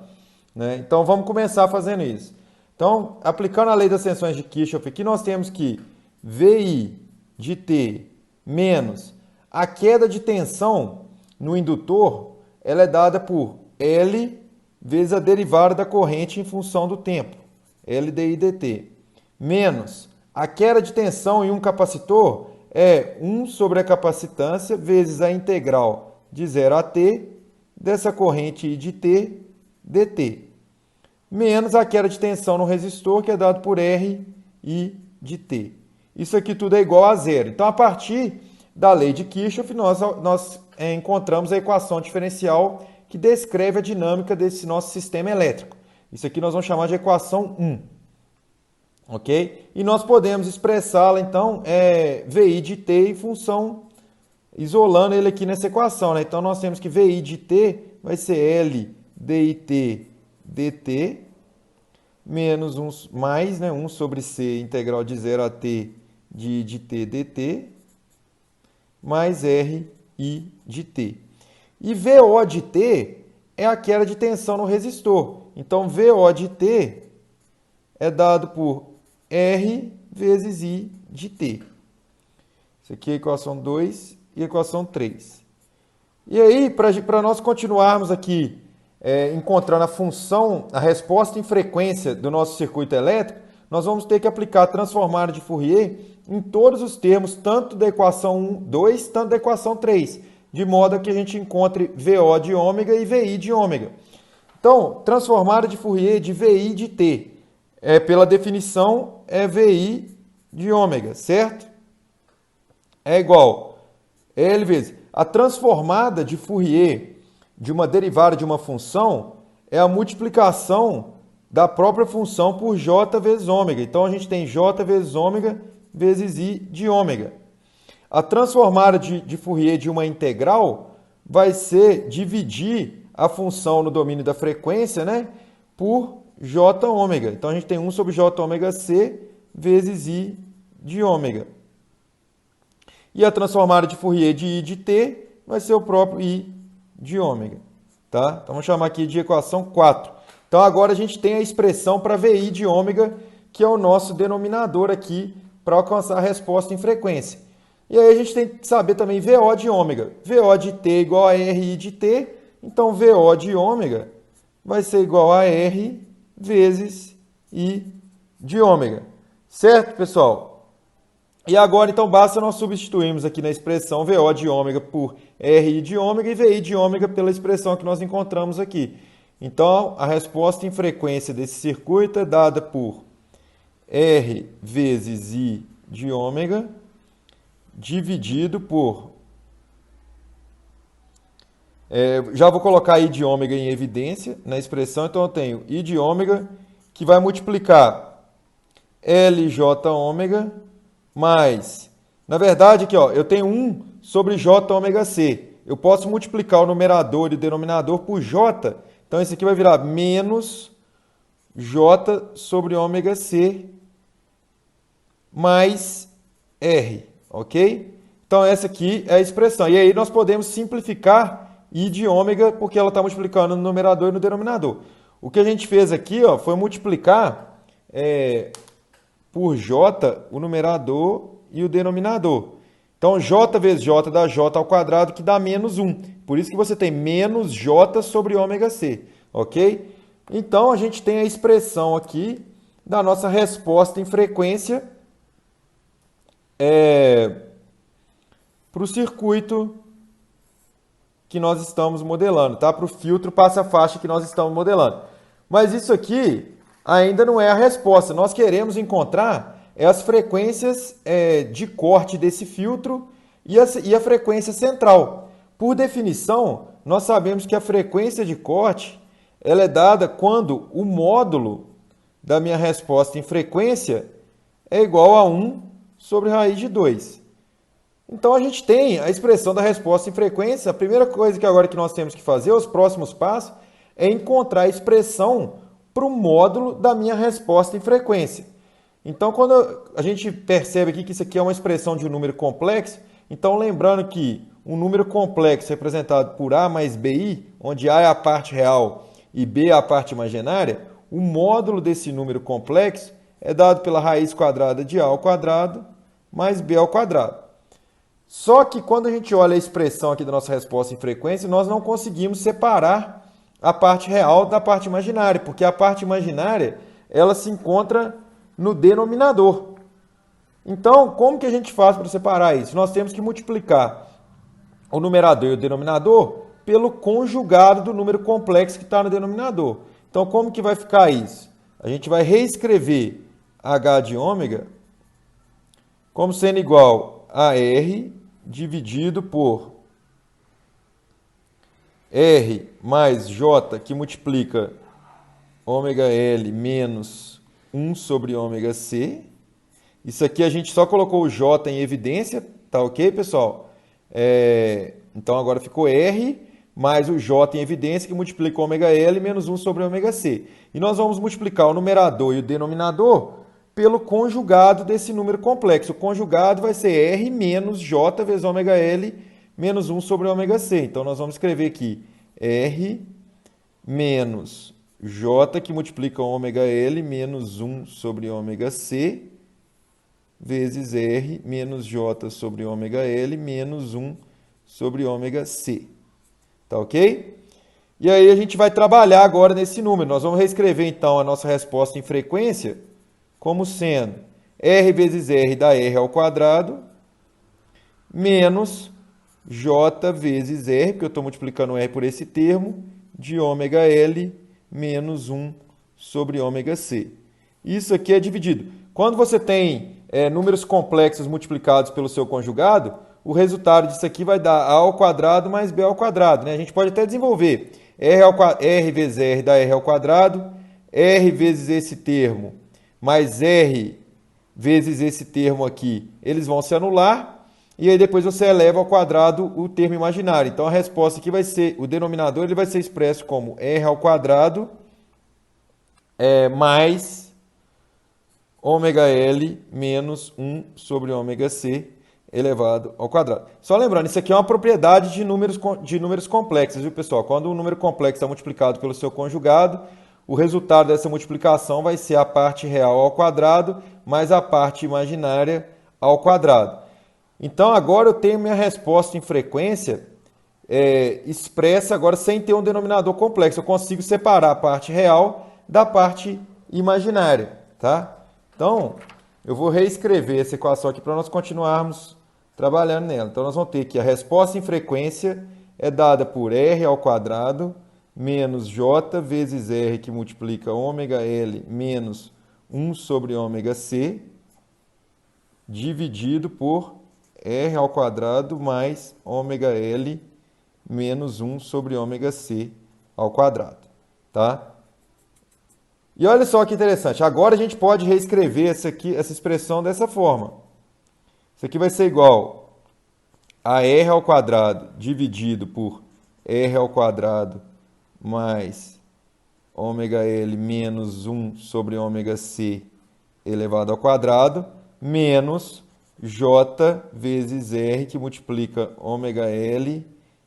né? Então, vamos começar fazendo isso. Então, aplicando a lei das tensões de Kirchhoff aqui, nós temos que VI de T menos a queda de tensão no indutor, ela é dada por L vezes a derivada da corrente em função do tempo, L dI dt, menos a queda de tensão em um capacitor é 1 sobre a capacitância vezes a integral de 0 a t dessa corrente I de t dt, menos a queda de tensão no resistor, que é dado por R I de t. Isso aqui tudo é igual a zero. Então, a partir da lei de Kirchhoff, nós encontramos a equação diferencial que descreve a dinâmica desse nosso sistema elétrico. Isso aqui nós vamos chamar de equação 1. Ok? E nós podemos expressá-la, então, VI de t em função, isolando ele aqui nessa equação, né? Então, nós temos que VI de t vai ser L dit dt menos 1, mais, né, 1 sobre c integral de 0 a t de t dt mais R I de t. E VO de t é a queda de tensão no resistor. Então, VO de t é dado por R vezes I de t. Isso aqui é a equação 2 e a equação 3. E aí, para nós continuarmos aqui encontrando a função, a resposta em frequência do nosso circuito elétrico, nós vamos ter que aplicar a transformada de Fourier em todos os termos, tanto da equação 1, 2, tanto da equação 3, de modo que a gente encontre VO de ômega e VI de ômega. Então, transformada de Fourier de VI de t, pela definição, é VI de ômega, certo? É igual L vezes a transformada de Fourier de uma derivada de uma função é a multiplicação da própria função por J vezes ômega. Então, a gente tem J vezes ômega vezes I de ômega. A transformada de Fourier de uma integral vai ser dividir a função no domínio da frequência, né, por J ômega. Então, a gente tem 1 sobre J ômega C vezes I de ômega. E a transformada de Fourier de I de T vai ser o próprio I de ômega. Tá? Então, vamos chamar aqui de equação 4. Então, agora a gente tem a expressão para VI de ômega, que é o nosso denominador aqui para alcançar a resposta em frequência. E aí a gente tem que saber também VO de ômega. VO de T igual a RI de T. Então, VO de ômega vai ser igual a R vezes I de ômega. Certo, pessoal? E agora, então, basta nós substituirmos aqui na expressão VO de ômega por RI de ômega e VI de ômega pela expressão que nós encontramos aqui. Então, a resposta em frequência desse circuito é dada por R vezes I de ômega dividido por Já vou colocar I de ômega em evidência na expressão, então eu tenho I de ômega que vai multiplicar LJ ômega mais... Na verdade, aqui ó, eu tenho 1 sobre J ômega C. Eu posso multiplicar o numerador e o denominador por J. Então, esse aqui vai virar menos J sobre ômega C mais R, ok? Então, essa aqui é a expressão. E aí, nós podemos simplificar I de ômega, porque ela está multiplicando no numerador e no denominador. O que a gente fez aqui ó, foi multiplicar por J o numerador e o denominador. Então, J vezes J dá J ao quadrado, que dá menos 1. Por isso que você tem menos J sobre ômega C, ok? Então, a gente tem a expressão aqui da nossa resposta em frequência para o circuito que nós estamos modelando, tá? Para o filtro passa-faixa que nós estamos modelando. Mas isso aqui ainda não é a resposta. Nós queremos encontrar as frequências de corte desse filtro e a frequência central. Por definição, nós sabemos que a frequência de corte ela é dada quando o módulo da minha resposta em frequência é igual a 1 sobre raiz de 2. Então a gente tem a expressão da resposta em frequência. A primeira coisa que agora que nós temos que fazer, os próximos passos, é encontrar a expressão para o módulo da minha resposta em frequência. Então, quando a gente percebe aqui que isso aqui é uma expressão de um número complexo, então lembrando que um número complexo representado por A mais BI, onde A é a parte real e B é a parte imaginária, o módulo desse número complexo é dado pela raiz quadrada de A ao quadrado mais B ao quadrado. Só que quando a gente olha a expressão aqui da nossa resposta em frequência, nós não conseguimos separar a parte real da parte imaginária, porque a parte imaginária ela se encontra no denominador. Então, como que a gente faz para separar isso? Nós temos que multiplicar o numerador e o denominador pelo conjugado do número complexo que está no denominador. Então, como que vai ficar isso? A gente vai reescrever h de ômega como sendo igual a R dividido por R mais J, que multiplica ômega L menos 1 sobre ômega C. Isso aqui a gente só colocou o J em evidência, tá ok, pessoal? Então agora ficou R mais o J em evidência, que multiplica ômega L menos 1 sobre ômega C. E nós vamos multiplicar o numerador e o denominador pelo conjugado desse número complexo. O conjugado vai ser R menos J vezes ômega L menos 1 sobre ômega C. Então, nós vamos escrever aqui R menos J, que multiplica ômega L menos 1 sobre ômega C, vezes R menos J sobre ômega L menos 1 sobre ômega C. Tá ok? E aí a gente vai trabalhar agora nesse número. Nós vamos reescrever, então, a nossa resposta em frequência como sendo R vezes R dá R ao quadrado, menos J vezes R, porque eu estou multiplicando R por esse termo, de ômega L menos 1 sobre ômega C. Isso aqui é dividido. Quando você tem números complexos multiplicados pelo seu conjugado, o resultado disso aqui vai dar A ao quadrado mais B ao quadrado, né? A gente pode até desenvolver R vezes R dá R ao quadrado, R vezes esse termo mais R vezes esse termo aqui, eles vão se anular, e aí depois você eleva ao quadrado o termo imaginário. Então a resposta aqui vai ser, o denominador ele vai ser expresso como R ao quadrado mais ômega L menos 1 sobre ômega C elevado ao quadrado. Só lembrando, isso aqui é uma propriedade de números complexos, viu, pessoal? Quando um número complexo é multiplicado pelo seu conjugado, o resultado dessa multiplicação vai ser a parte real ao quadrado mais a parte imaginária ao quadrado. Então, agora eu tenho minha resposta em frequência expressa agora sem ter um denominador complexo. Eu consigo separar a parte real da parte imaginária, tá? Então, eu vou reescrever essa equação aqui para nós continuarmos trabalhando nela. Então, nós vamos ter que a resposta em frequência é dada por R ao quadrado menos J vezes R, que multiplica ômega L menos 1 sobre ômega C, dividido por R ao quadrado mais ômega L menos 1 sobre ômega C ao quadrado, tá? E olha só que interessante, agora a gente pode reescrever essa expressão dessa forma. Isso aqui vai ser igual a r ao quadrado dividido por r ao quadrado mais ômega L menos 1 sobre ômega C elevado ao quadrado, menos J vezes R, que multiplica ômega L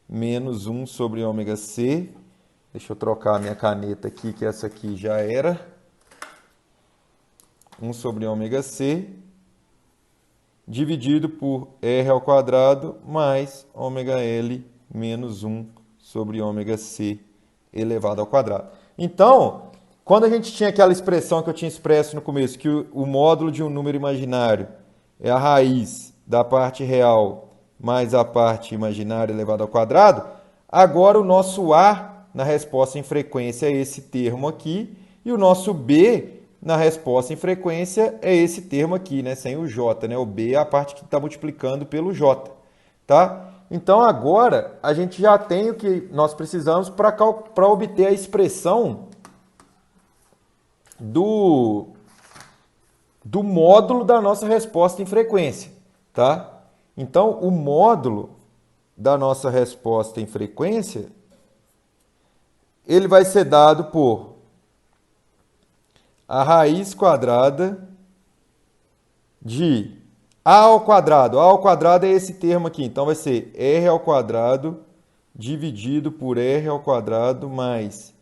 menos 1 sobre ômega C. Deixa eu trocar a minha caneta aqui, que essa aqui já era. 1 sobre ômega C, dividido por R ao quadrado mais ômega L menos 1 sobre ômega C elevado ao quadrado. Então, quando a gente tinha aquela expressão que eu tinha expresso no começo, que o módulo de um número imaginário é a raiz da parte real mais a parte imaginária elevada ao quadrado, agora o nosso A na resposta em frequência é esse termo aqui, e o nosso B na resposta em frequência é esse termo aqui, né? Sem o J, né? O B é a parte que está multiplicando pelo J, tá? Então, agora, a gente já tem o que nós precisamos para obter a expressão do módulo da nossa resposta em frequência, tá? Então, o módulo da nossa resposta em frequência, ele vai ser dado por a raiz quadrada de A ao quadrado. A ao quadrado é esse termo aqui, então vai ser R ao quadrado dividido por R ao quadrado mais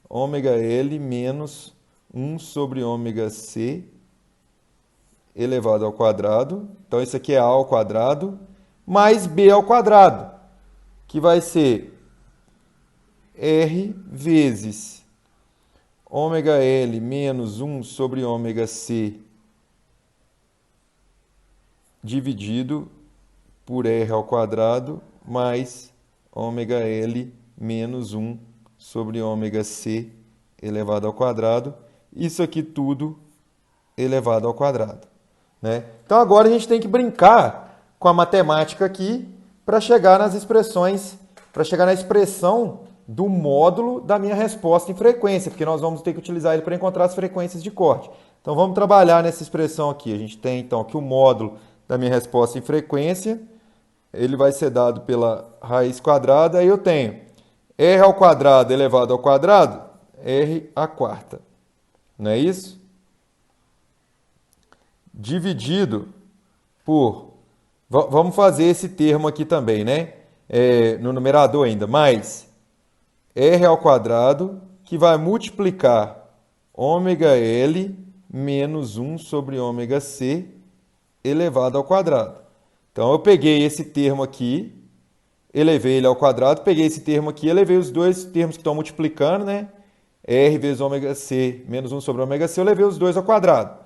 ômega L menos 1 sobre ômega C elevado ao quadrado. Então, isso aqui é A ao quadrado mais B ao quadrado, que vai ser R vezes ômega L menos 1 sobre ômega C dividido por R ao quadrado mais ômega L menos 1 sobre ômega C elevado ao quadrado. Isso aqui tudo elevado ao quadrado, né? Então, agora a gente tem que brincar com a matemática aqui para chegar nas expressões, para chegar na expressão do módulo da minha resposta em frequência, porque nós vamos ter que utilizar ele para encontrar as frequências de corte. Então, vamos trabalhar nessa expressão aqui. A gente tem, então, que o módulo da minha resposta em frequência, ele vai ser dado pela raiz quadrada, aí eu tenho R ao quadrado elevado ao quadrado, R à quarta. Não é isso? Dividido por... Vamos fazer esse termo aqui também, né? No numerador ainda, mais R ao quadrado, que vai multiplicar ômega L menos 1 sobre ômega C elevado ao quadrado. Então, eu peguei esse termo aqui, elevei ele ao quadrado, peguei esse termo aqui, elevei os dois termos que estão multiplicando, né? R vezes ômega C menos 1 sobre ômega C, eu levei os dois ao quadrado.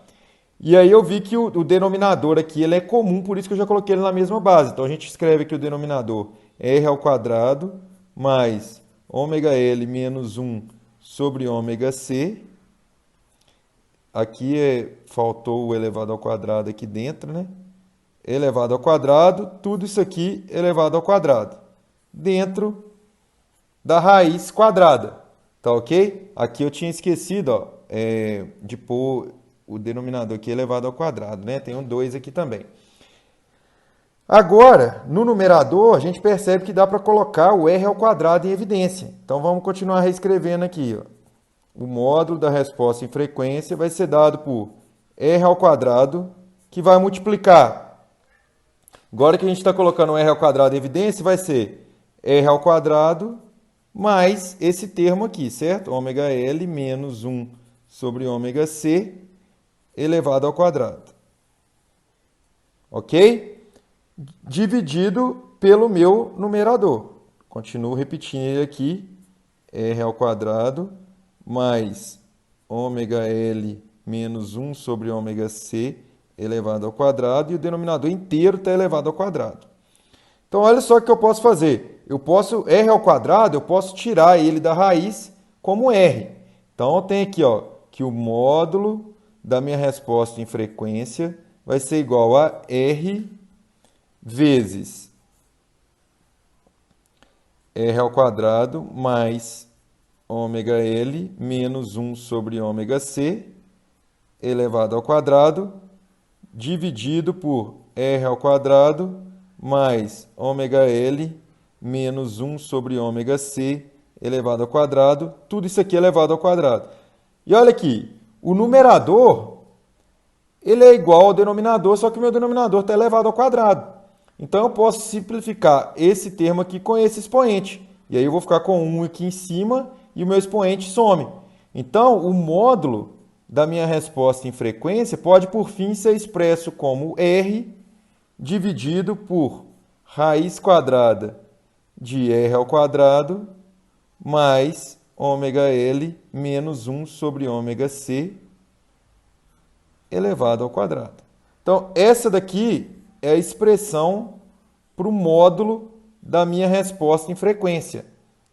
E aí eu vi que o denominador aqui ele é comum, por isso que eu já coloquei ele na mesma base. Então, a gente escreve aqui o denominador R ao quadrado mais ômega L menos 1 sobre ômega C. Aqui faltou o elevado ao quadrado aqui dentro, né? Elevado ao quadrado, tudo isso aqui elevado ao quadrado. Dentro da raiz quadrada, tá ok? Aqui eu tinha esquecido, ó, de pôr o denominador aqui elevado ao quadrado, né? Tem um 2 aqui também. Agora, no numerador, a gente percebe que dá para colocar o R ao quadrado em evidência. Então, vamos continuar reescrevendo aqui, ó. O módulo da resposta em frequência vai ser dado por R ao quadrado, que vai multiplicar. Agora que a gente está colocando o R ao quadrado em evidência, vai ser R ao quadrado mais esse termo aqui, certo? Ômega L menos 1 sobre ômega C elevado ao quadrado. Ok? Dividido pelo meu numerador. Continuo repetindo ele aqui. R ao quadrado mais ômega L menos 1 sobre ômega C elevado ao quadrado, e o denominador inteiro está elevado ao quadrado. Então, olha só o que eu posso fazer. R ao quadrado, eu posso tirar ele da raiz como R. Então, eu tenho aqui, ó, que o módulo da minha resposta em frequência vai ser igual a R vezes R ao quadrado mais ômega L menos 1 sobre ômega C elevado ao quadrado dividido por R ao quadrado mais ômega L menos 1 sobre ômega C elevado ao quadrado, tudo isso aqui elevado ao quadrado. E olha aqui, o numerador, ele é igual ao denominador, só que o meu denominador está elevado ao quadrado. Então eu posso simplificar esse termo aqui com esse expoente. E aí eu vou ficar com 1 aqui em cima e o meu expoente some. Então o módulo da minha resposta em frequência pode, por fim, ser expresso como R dividido por raiz quadrada de R ao quadrado mais ômega L menos 1 sobre ômega C elevado ao quadrado. Então, essa daqui é a expressão para o módulo da minha resposta em frequência.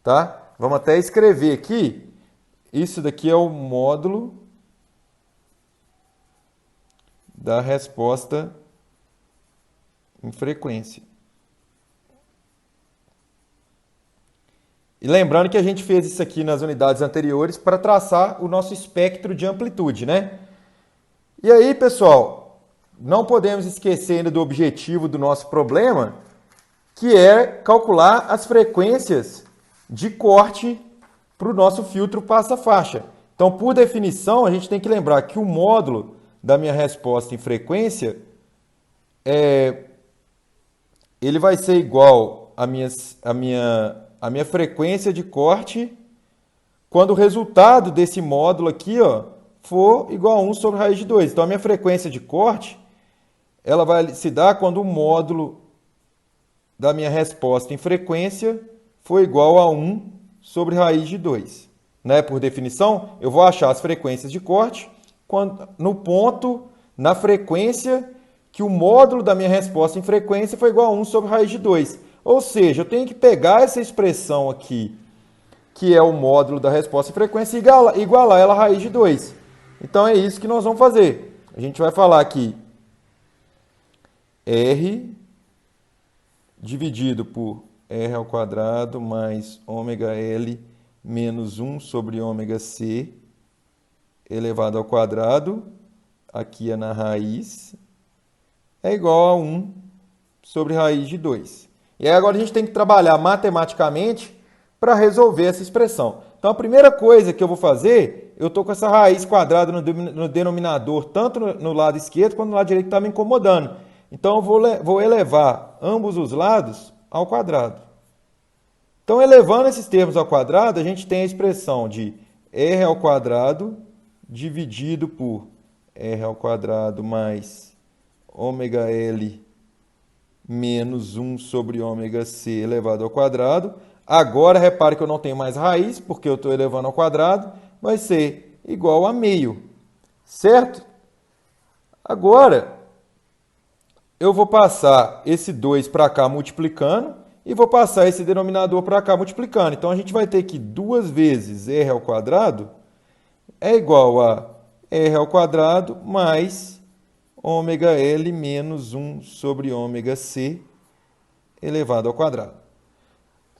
Tá? Vamos até escrever aqui. Isso daqui é o módulo da resposta em frequência. E lembrando que a gente fez isso aqui nas unidades anteriores para traçar o nosso espectro de amplitude, né? E aí, pessoal, não podemos esquecer ainda do objetivo do nosso problema, que é calcular as frequências de corte para o nosso filtro passa-faixa. Então, por definição, a gente tem que lembrar que o módulo da minha resposta em frequência ele vai ser igual à minha frequência de corte quando o resultado desse módulo aqui, ó, for igual a 1 sobre raiz de 2. Então, a minha frequência de corte ela vai se dar quando o módulo da minha resposta em frequência for igual a 1 sobre raiz de 2. Né? Por definição, eu vou achar as frequências de corte no ponto, na frequência que o módulo da minha resposta em frequência foi igual a 1 sobre raiz de 2. Ou seja, eu tenho que pegar essa expressão aqui, que é o módulo da resposta em frequência, e igualar ela a raiz de 2. Então, é isso que nós vamos fazer. A gente vai falar aqui R dividido por R ao quadrado mais ômega L menos 1 sobre ômega C elevado ao quadrado, aqui é na raiz, é igual a 1 sobre raiz de 2. E aí agora a gente tem que trabalhar matematicamente para resolver essa expressão. Então a primeira coisa que eu vou fazer, eu estou com essa raiz quadrada no denominador, tanto no lado esquerdo quanto no lado direito, está me incomodando. Então eu vou elevar ambos os lados ao quadrado. Então elevando esses termos ao quadrado, a gente tem a expressão de R ao quadrado dividido por R ao quadrado mais ômega L menos 1 sobre ômega C elevado ao quadrado. Agora, repare que eu não tenho mais raiz, porque eu estou elevando ao quadrado, vai ser igual a meio, certo? Agora, eu vou passar esse 2 para cá multiplicando e vou passar esse denominador para cá multiplicando. Então, a gente vai ter que 2 vezes R ao quadrado é igual a R ao quadrado mais ômega L menos 1 sobre ômega C elevado ao quadrado.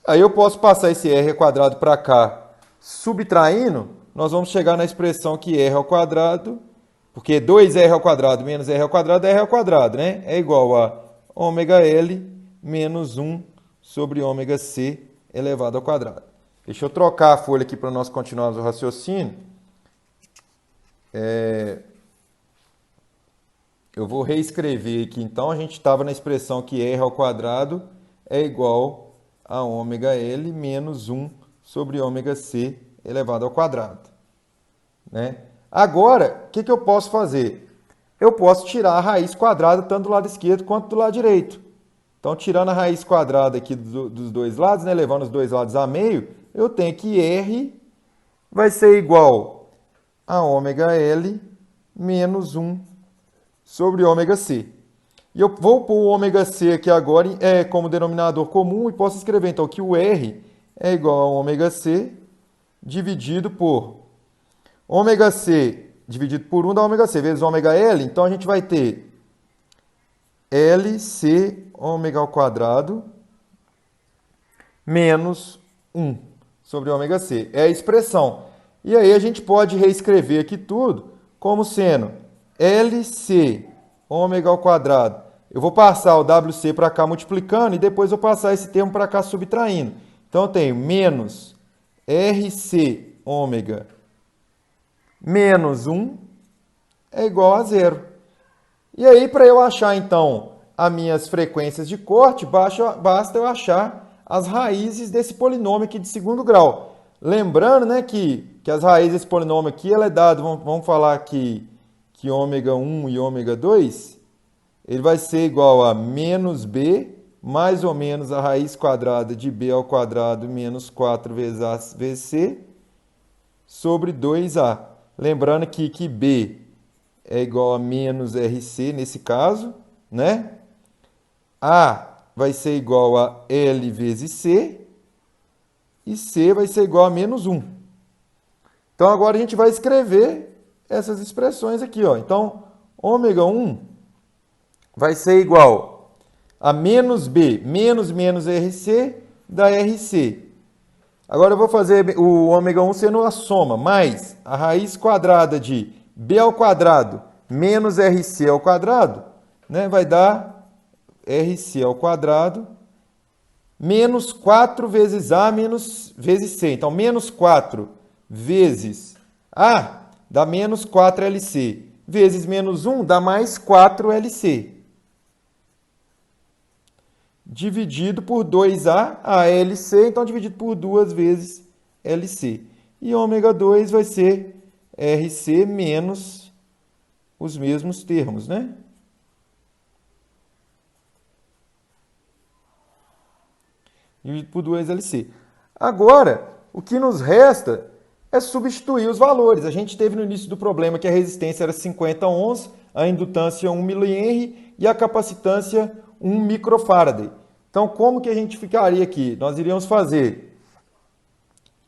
Aí eu posso passar esse R ao quadrado para cá subtraindo, nós vamos chegar na expressão que R ao quadrado, porque 2R ao quadrado menos R ao quadrado é R ao quadrado, né? É igual a ômega L menos 1 sobre ômega C elevado ao quadrado. Deixa eu trocar a folha aqui para nós continuarmos o raciocínio. Eu vou reescrever aqui, então, a gente estava na expressão que R ao quadrado é igual a ômega L menos 1 sobre ômega C elevado ao quadrado. Né? Agora, o que eu posso fazer? Eu posso tirar a raiz quadrada tanto do lado esquerdo quanto do lado direito. Então, tirando a raiz quadrada aqui dos dois lados, né, levando os dois lados a meio, eu tenho que R vai ser igual a ômega L menos 1 sobre ômega C. E eu vou pôr o ômega C aqui agora como denominador comum e posso escrever então que o R é igual a ômega C dividido por ômega C dividido por 1 dá ômega C vezes ômega L. Então a gente vai ter LC ômega ao quadrado menos 1 sobre ômega C. É a expressão. E aí a gente pode reescrever aqui tudo como sendo LC ômega ao quadrado. Eu vou passar o WC para cá multiplicando e depois eu vou passar esse termo para cá subtraindo. Então eu tenho menos RC ômega menos 1 é igual a zero. E aí, para eu achar, então, as minhas frequências de corte, basta eu achar as raízes desse polinômio aqui de segundo grau. Lembrando, né, que as raízes desse polinômio aqui, ela é dada, vamos falar aqui, que ômega 1 e ômega 2, ele vai ser igual a menos b, mais ou menos a raiz quadrada de b ao quadrado menos 4 vezes a vezes c, sobre 2a. Lembrando aqui que b é igual a menos RC nesse caso, né? A vai ser igual a L vezes C e C vai ser igual a menos 1. Então, agora a gente vai escrever essas expressões aqui, ó. Então, ômega 1 vai ser igual a menos B, menos RC da RC. Agora eu vou fazer o ômega 1 sendo a soma, mais a raiz quadrada de B ao quadrado menos RC ao quadrado, né, vai dar RC ao quadrado menos 4 vezes A vezes C. Então, menos 4 vezes A dá menos 4LC. Vezes menos 1 dá mais 4LC. Dividido por 2A, ALC, então dividido por 2 vezes LC. E ômega 2 vai ser RC menos os mesmos termos, né? Dividido por 2LC. Agora, o que nos resta é substituir os valores. A gente teve no início do problema que a resistência era 50 ohms, a indutância 1 mH e a capacitância 1 microfarad. Então, como que a gente ficaria aqui? Nós iríamos fazer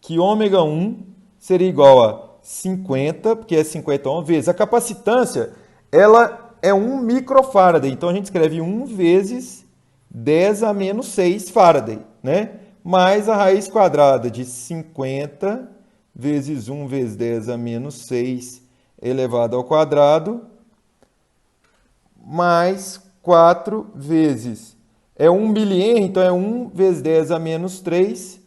que ômega 1 seria igual a 50, porque é 50 ohms, vezes a capacitância, ela é 1 microfarad. Então, a gente escreve 1 vezes 10 a menos 6 farad, né? Mais a raiz quadrada de 50 vezes 1 vezes 10 a menos 6 elevado ao quadrado, mais 4 vezes, 1 milihenry, então é 1 vezes 10 a menos 3,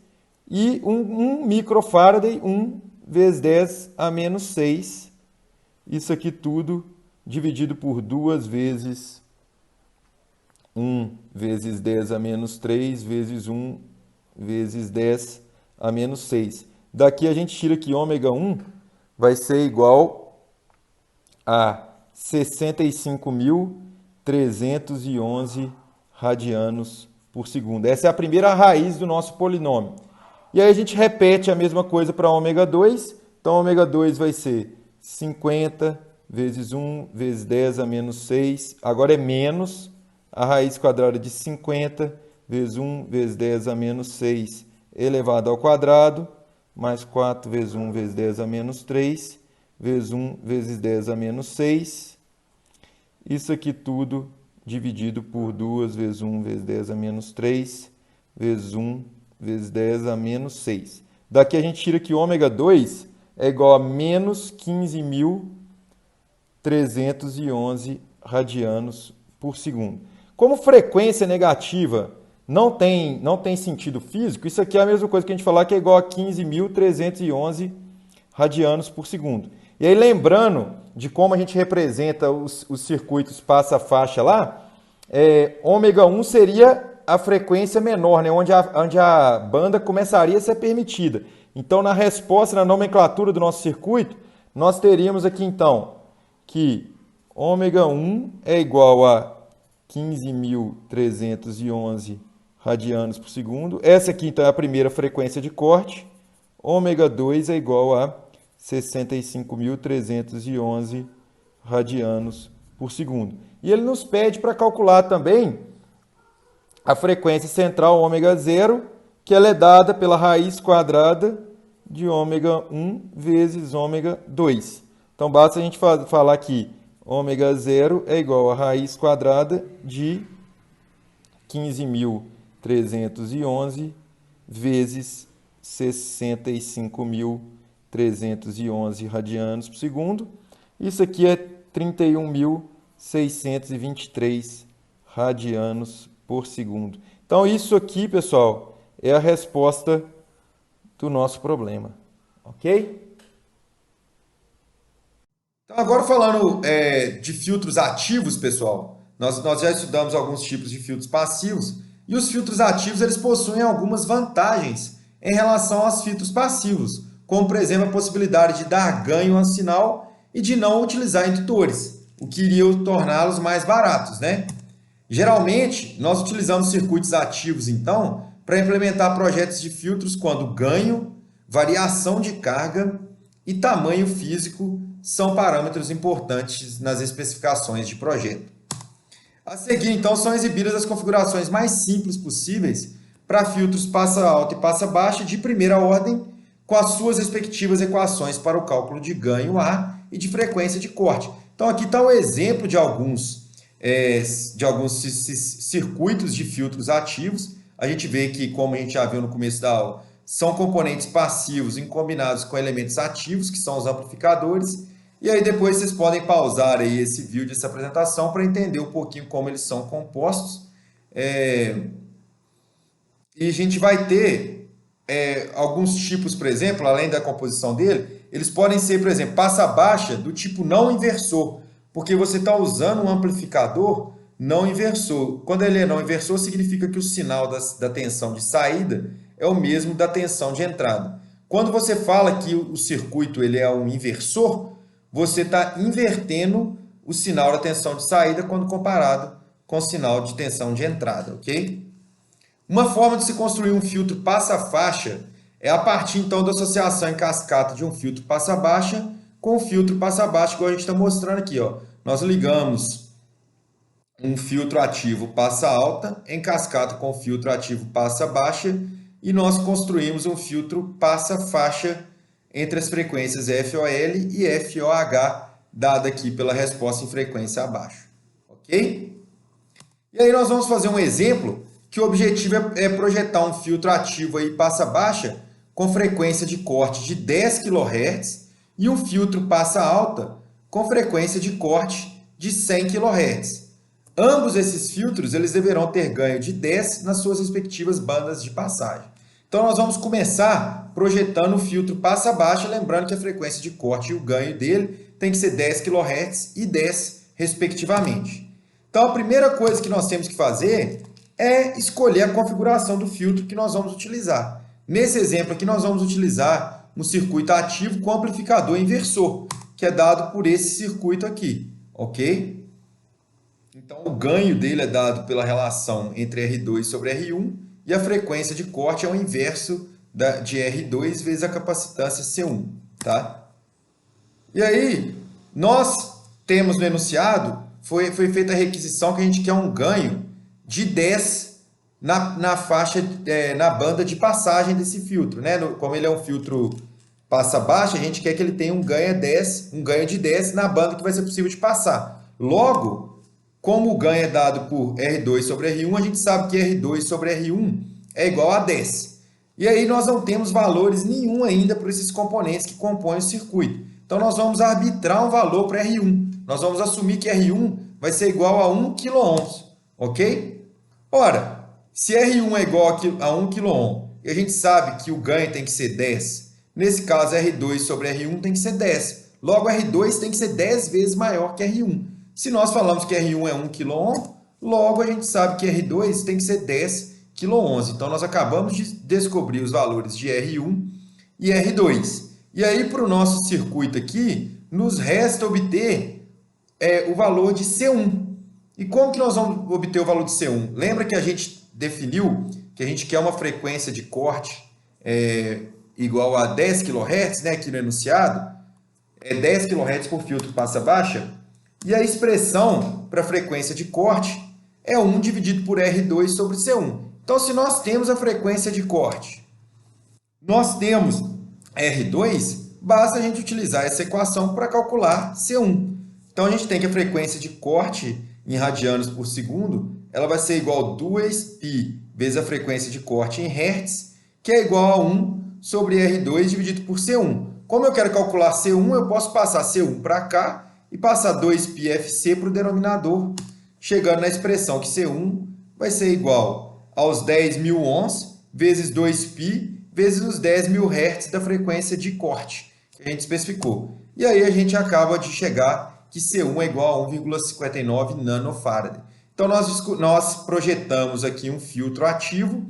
e 1 microfarad, 1 vezes 10 a menos 6. Isso aqui tudo dividido por 2 vezes 1 vezes 10 a menos 3, vezes 1 vezes 10 a menos 6. Daqui a gente tira que ômega 1 vai ser igual a 65.311 radianos por segundo. Essa é a primeira raiz do nosso polinômio. E aí a gente repete a mesma coisa para ômega 2. Então, ômega 2 vai ser 50 vezes 1 vezes 10 a menos 6. Agora é menos a raiz quadrada de 50 vezes 1 vezes 10 a menos 6 elevado ao quadrado, mais 4 vezes 1 vezes 10 a menos 3, vezes 1 vezes 10 a menos 6. Isso aqui tudo dividido por 2 vezes 1 vezes 10 a menos 3, vezes 1 vezes 10 a menos 6. Daqui a gente tira que ômega 2 é igual a menos 15.311 radianos por segundo. Como frequência negativa não tem sentido físico, isso aqui é a mesma coisa que a gente falar que é igual a 15.311 radianos por segundo. E aí, lembrando de como a gente representa os circuitos passa-faixa lá, ômega 1 seria a frequência menor, né, onde a banda começaria a ser permitida. Então, na resposta, na nomenclatura do nosso circuito, nós teríamos aqui, então, que ômega 1 é igual a 15.311 radianos por segundo. Essa aqui, então, é a primeira frequência de corte. Ômega 2 é igual a 65.311 radianos por segundo. E ele nos pede para calcular também a frequência central ômega 0, que ela é dada pela raiz quadrada de ômega 1 vezes ômega 2. Então, basta a gente falar que ômega 0 é igual a raiz quadrada de 15.311 vezes 65.311 radianos por segundo. Isso aqui é 31.623 radianos por segundo. Então, isso aqui, pessoal, é a resposta do nosso problema. Ok? Então, agora falando de filtros ativos, pessoal, nós já estudamos alguns tipos de filtros passivos e os filtros ativos eles possuem algumas vantagens em relação aos filtros passivos, como, por exemplo, a possibilidade de dar ganho ao sinal e de não utilizar indutores, o que iria torná-los mais baratos, né? Geralmente, nós utilizamos circuitos ativos, então, para implementar projetos de filtros quando ganho, variação de carga e tamanho físico são parâmetros importantes nas especificações de projeto. A seguir, então, são exibidas as configurações mais simples possíveis para filtros passa alta e passa baixa de primeira ordem, com as suas respectivas equações para o cálculo de ganho A e de frequência de corte. Então, aqui está o exemplo de alguns circuitos de filtros ativos. A gente vê que, como a gente já viu no começo da aula, são componentes passivos combinados com elementos ativos, que são os amplificadores. E aí depois vocês podem pausar aí esse vídeo, essa apresentação, para entender um pouquinho como eles são compostos. E a gente vai ter alguns tipos, por exemplo, além da composição dele, eles podem ser, por exemplo, passa baixa do tipo não inversor, porque você está usando um amplificador não inversor. Quando ele é não inversor, significa que o sinal da tensão de saída é o mesmo da tensão de entrada. Quando você fala que o circuito ele é um inversor, você está invertendo o sinal da tensão de saída quando comparado com o sinal de tensão de entrada, ok? Uma forma de se construir um filtro passa-faixa é a partir, então, da associação em cascata de um filtro passa-baixa com o filtro passa-baixa, igual a gente está mostrando aqui. Ó. Nós ligamos um filtro ativo passa-alta em cascata com o filtro ativo passa-baixa e nós construímos um filtro passa-faixa entre as frequências FOL e FOH, dada aqui pela resposta em frequência abaixo. Ok? E aí nós vamos fazer um exemplo que o objetivo é projetar um filtro ativo aí passa-baixa com frequência de corte de 10 kHz e um filtro passa-alta com frequência de corte de 100 kHz. Ambos esses filtros eles deverão ter ganho de 10 nas suas respectivas bandas de passagem. Então, nós vamos começar projetando o filtro passa-baixa, lembrando que a frequência de corte e o ganho dele tem que ser 10 kHz e 10, respectivamente. Então, a primeira coisa que nós temos que fazer é escolher a configuração do filtro que nós vamos utilizar. Nesse exemplo aqui, nós vamos utilizar um circuito ativo com amplificador inversor, que é dado por esse circuito aqui, ok? Então, o ganho dele é dado pela relação entre R2 sobre R1, e a frequência de corte é o inverso de R2 vezes a capacitância C1, tá? E aí, nós temos no enunciado, foi feita a requisição que a gente quer um ganho de 10 na faixa, na banda de passagem desse filtro, né? Como ele é um filtro passa-baixa, a gente quer que ele tenha um ganho de 10 na banda que vai ser possível de passar. Logo, como o ganho é dado por R2 sobre R1, a gente sabe que R2 sobre R1 é igual a 10. E aí nós não temos valores nenhum ainda para esses componentes que compõem o circuito. Então nós vamos arbitrar um valor para R1. Nós vamos assumir que R1 vai ser igual a 1 kΩ, ok? Ora, se R1 é igual a 1 kΩ e a gente sabe que o ganho tem que ser 10, nesse caso R2 sobre R1 tem que ser 10. Logo, R2 tem que ser 10 vezes maior que R1. Se nós falamos que R1 é 1 kΩ, logo a gente sabe que R2 tem que ser 10 kΩ. Então, nós acabamos de descobrir os valores de R1 e R2. E aí, para o nosso circuito aqui, nos resta obter o valor de C1. E como que nós vamos obter o valor de C1? Lembra que a gente definiu que a gente quer uma frequência de corte igual a 10 kHz, né, aqui no enunciado? É 10 kHz por filtro passa-baixa. E a expressão para a frequência de corte é 1 dividido por R2 sobre C1. Então, se nós temos a frequência de corte, nós temos R2, basta a gente utilizar essa equação para calcular C1. Então, a gente tem que a frequência de corte em radianos por segundo, ela vai ser igual a 2π vezes a frequência de corte em hertz, que é igual a 1 sobre R2 dividido por C1. Como eu quero calcular C1, eu posso passar C1 para cá e passar 2πfc para o denominador, chegando na expressão que C1 vai ser igual aos 10.000 ohms vezes 2π vezes os 10.000 Hz da frequência de corte que a gente especificou. E aí a gente acaba de chegar que C1 é igual a 1,59 nanofarad. Então nós projetamos aqui um filtro ativo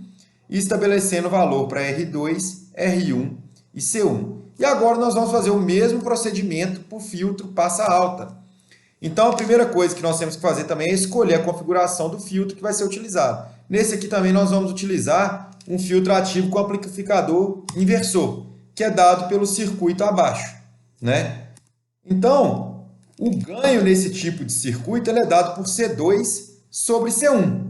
e estabelecendo o valor para R2, R1 e C1. E agora nós vamos fazer o mesmo procedimento para o filtro passa alta. Então a primeira coisa que nós temos que fazer também é escolher a configuração do filtro que vai ser utilizado. Nesse aqui também nós vamos utilizar um filtro ativo com amplificador inversor, que é dado pelo circuito abaixo, né? Então, o ganho nesse tipo de circuito ele é dado por C2 sobre C1.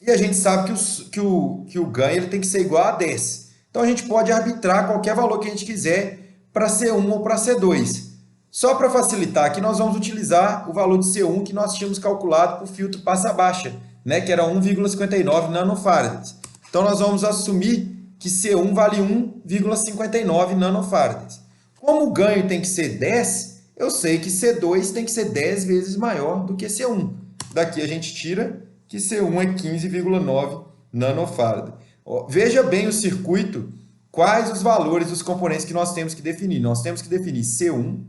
E a gente sabe que o ganho ele tem que ser igual a 10. Então, a gente pode arbitrar qualquer valor que a gente quiser para C1 ou para C2. Só para facilitar aqui, nós vamos utilizar o valor de C1 que nós tínhamos calculado para o filtro passa baixa, né, que era 1,59 nanofarads. Então, nós vamos assumir que C1 vale 1,59 nanofarads. Como o ganho tem que ser 10, eu sei que C2 tem que ser 10 vezes maior do que C1. Daqui a gente tira que C1 é 15,9 nanofarad. Veja bem o circuito, quais os valores dos componentes que nós temos que definir. Nós temos que definir C1,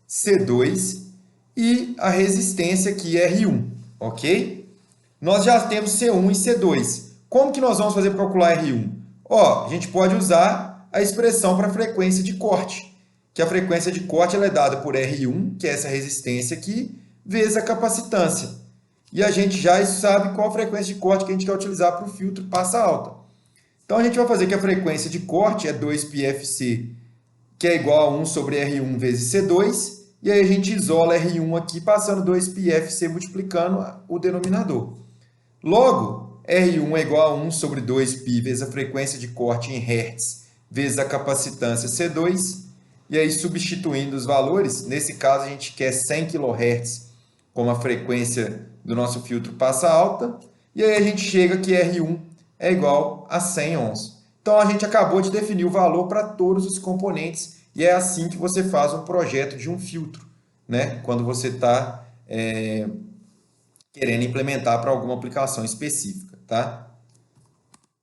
C2 e a resistência aqui R1, ok? Nós já temos C1 e C2. Como que nós vamos fazer para calcular R1? A gente pode usar a expressão para frequência de corte, que a frequência de corte ela é dada por R1, que é essa resistência aqui, vezes a capacitância. E a gente já sabe qual a frequência de corte que a gente quer utilizar para o filtro passa alta. Então, a gente vai fazer que a frequência de corte é 2πfc, que é igual a 1 sobre R1 vezes C2, e aí a gente isola R1 aqui, passando 2πfc multiplicando o denominador. Logo, R1 é igual a 1 sobre 2π vezes a frequência de corte em Hz, vezes a capacitância C2, e aí substituindo os valores, nesse caso a gente quer 100 kHz como a frequência do nosso filtro passa alta, e aí a gente chega que R1 é igual a 100 ohms. Então a gente acabou de definir o valor para todos os componentes, e é assim que você faz um projeto de um filtro, né? Quando você está querendo implementar para alguma aplicação específica, tá?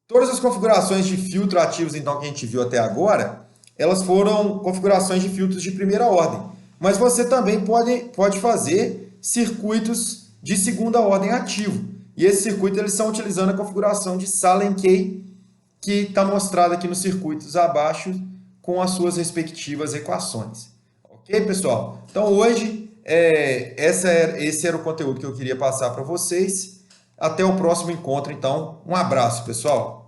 Todas as configurações de filtro ativos então, que a gente viu até agora, elas foram configurações de filtros de primeira ordem. Mas você também pode fazer circuitos de segunda ordem ativo. E esses circuitos eles são utilizando a configuração de Sallen-Key, que está mostrada aqui nos circuitos abaixo, com as suas respectivas equações. Ok, pessoal? Então, hoje, esse era o conteúdo que eu queria passar para vocês. Até o próximo encontro, então. Um abraço, pessoal!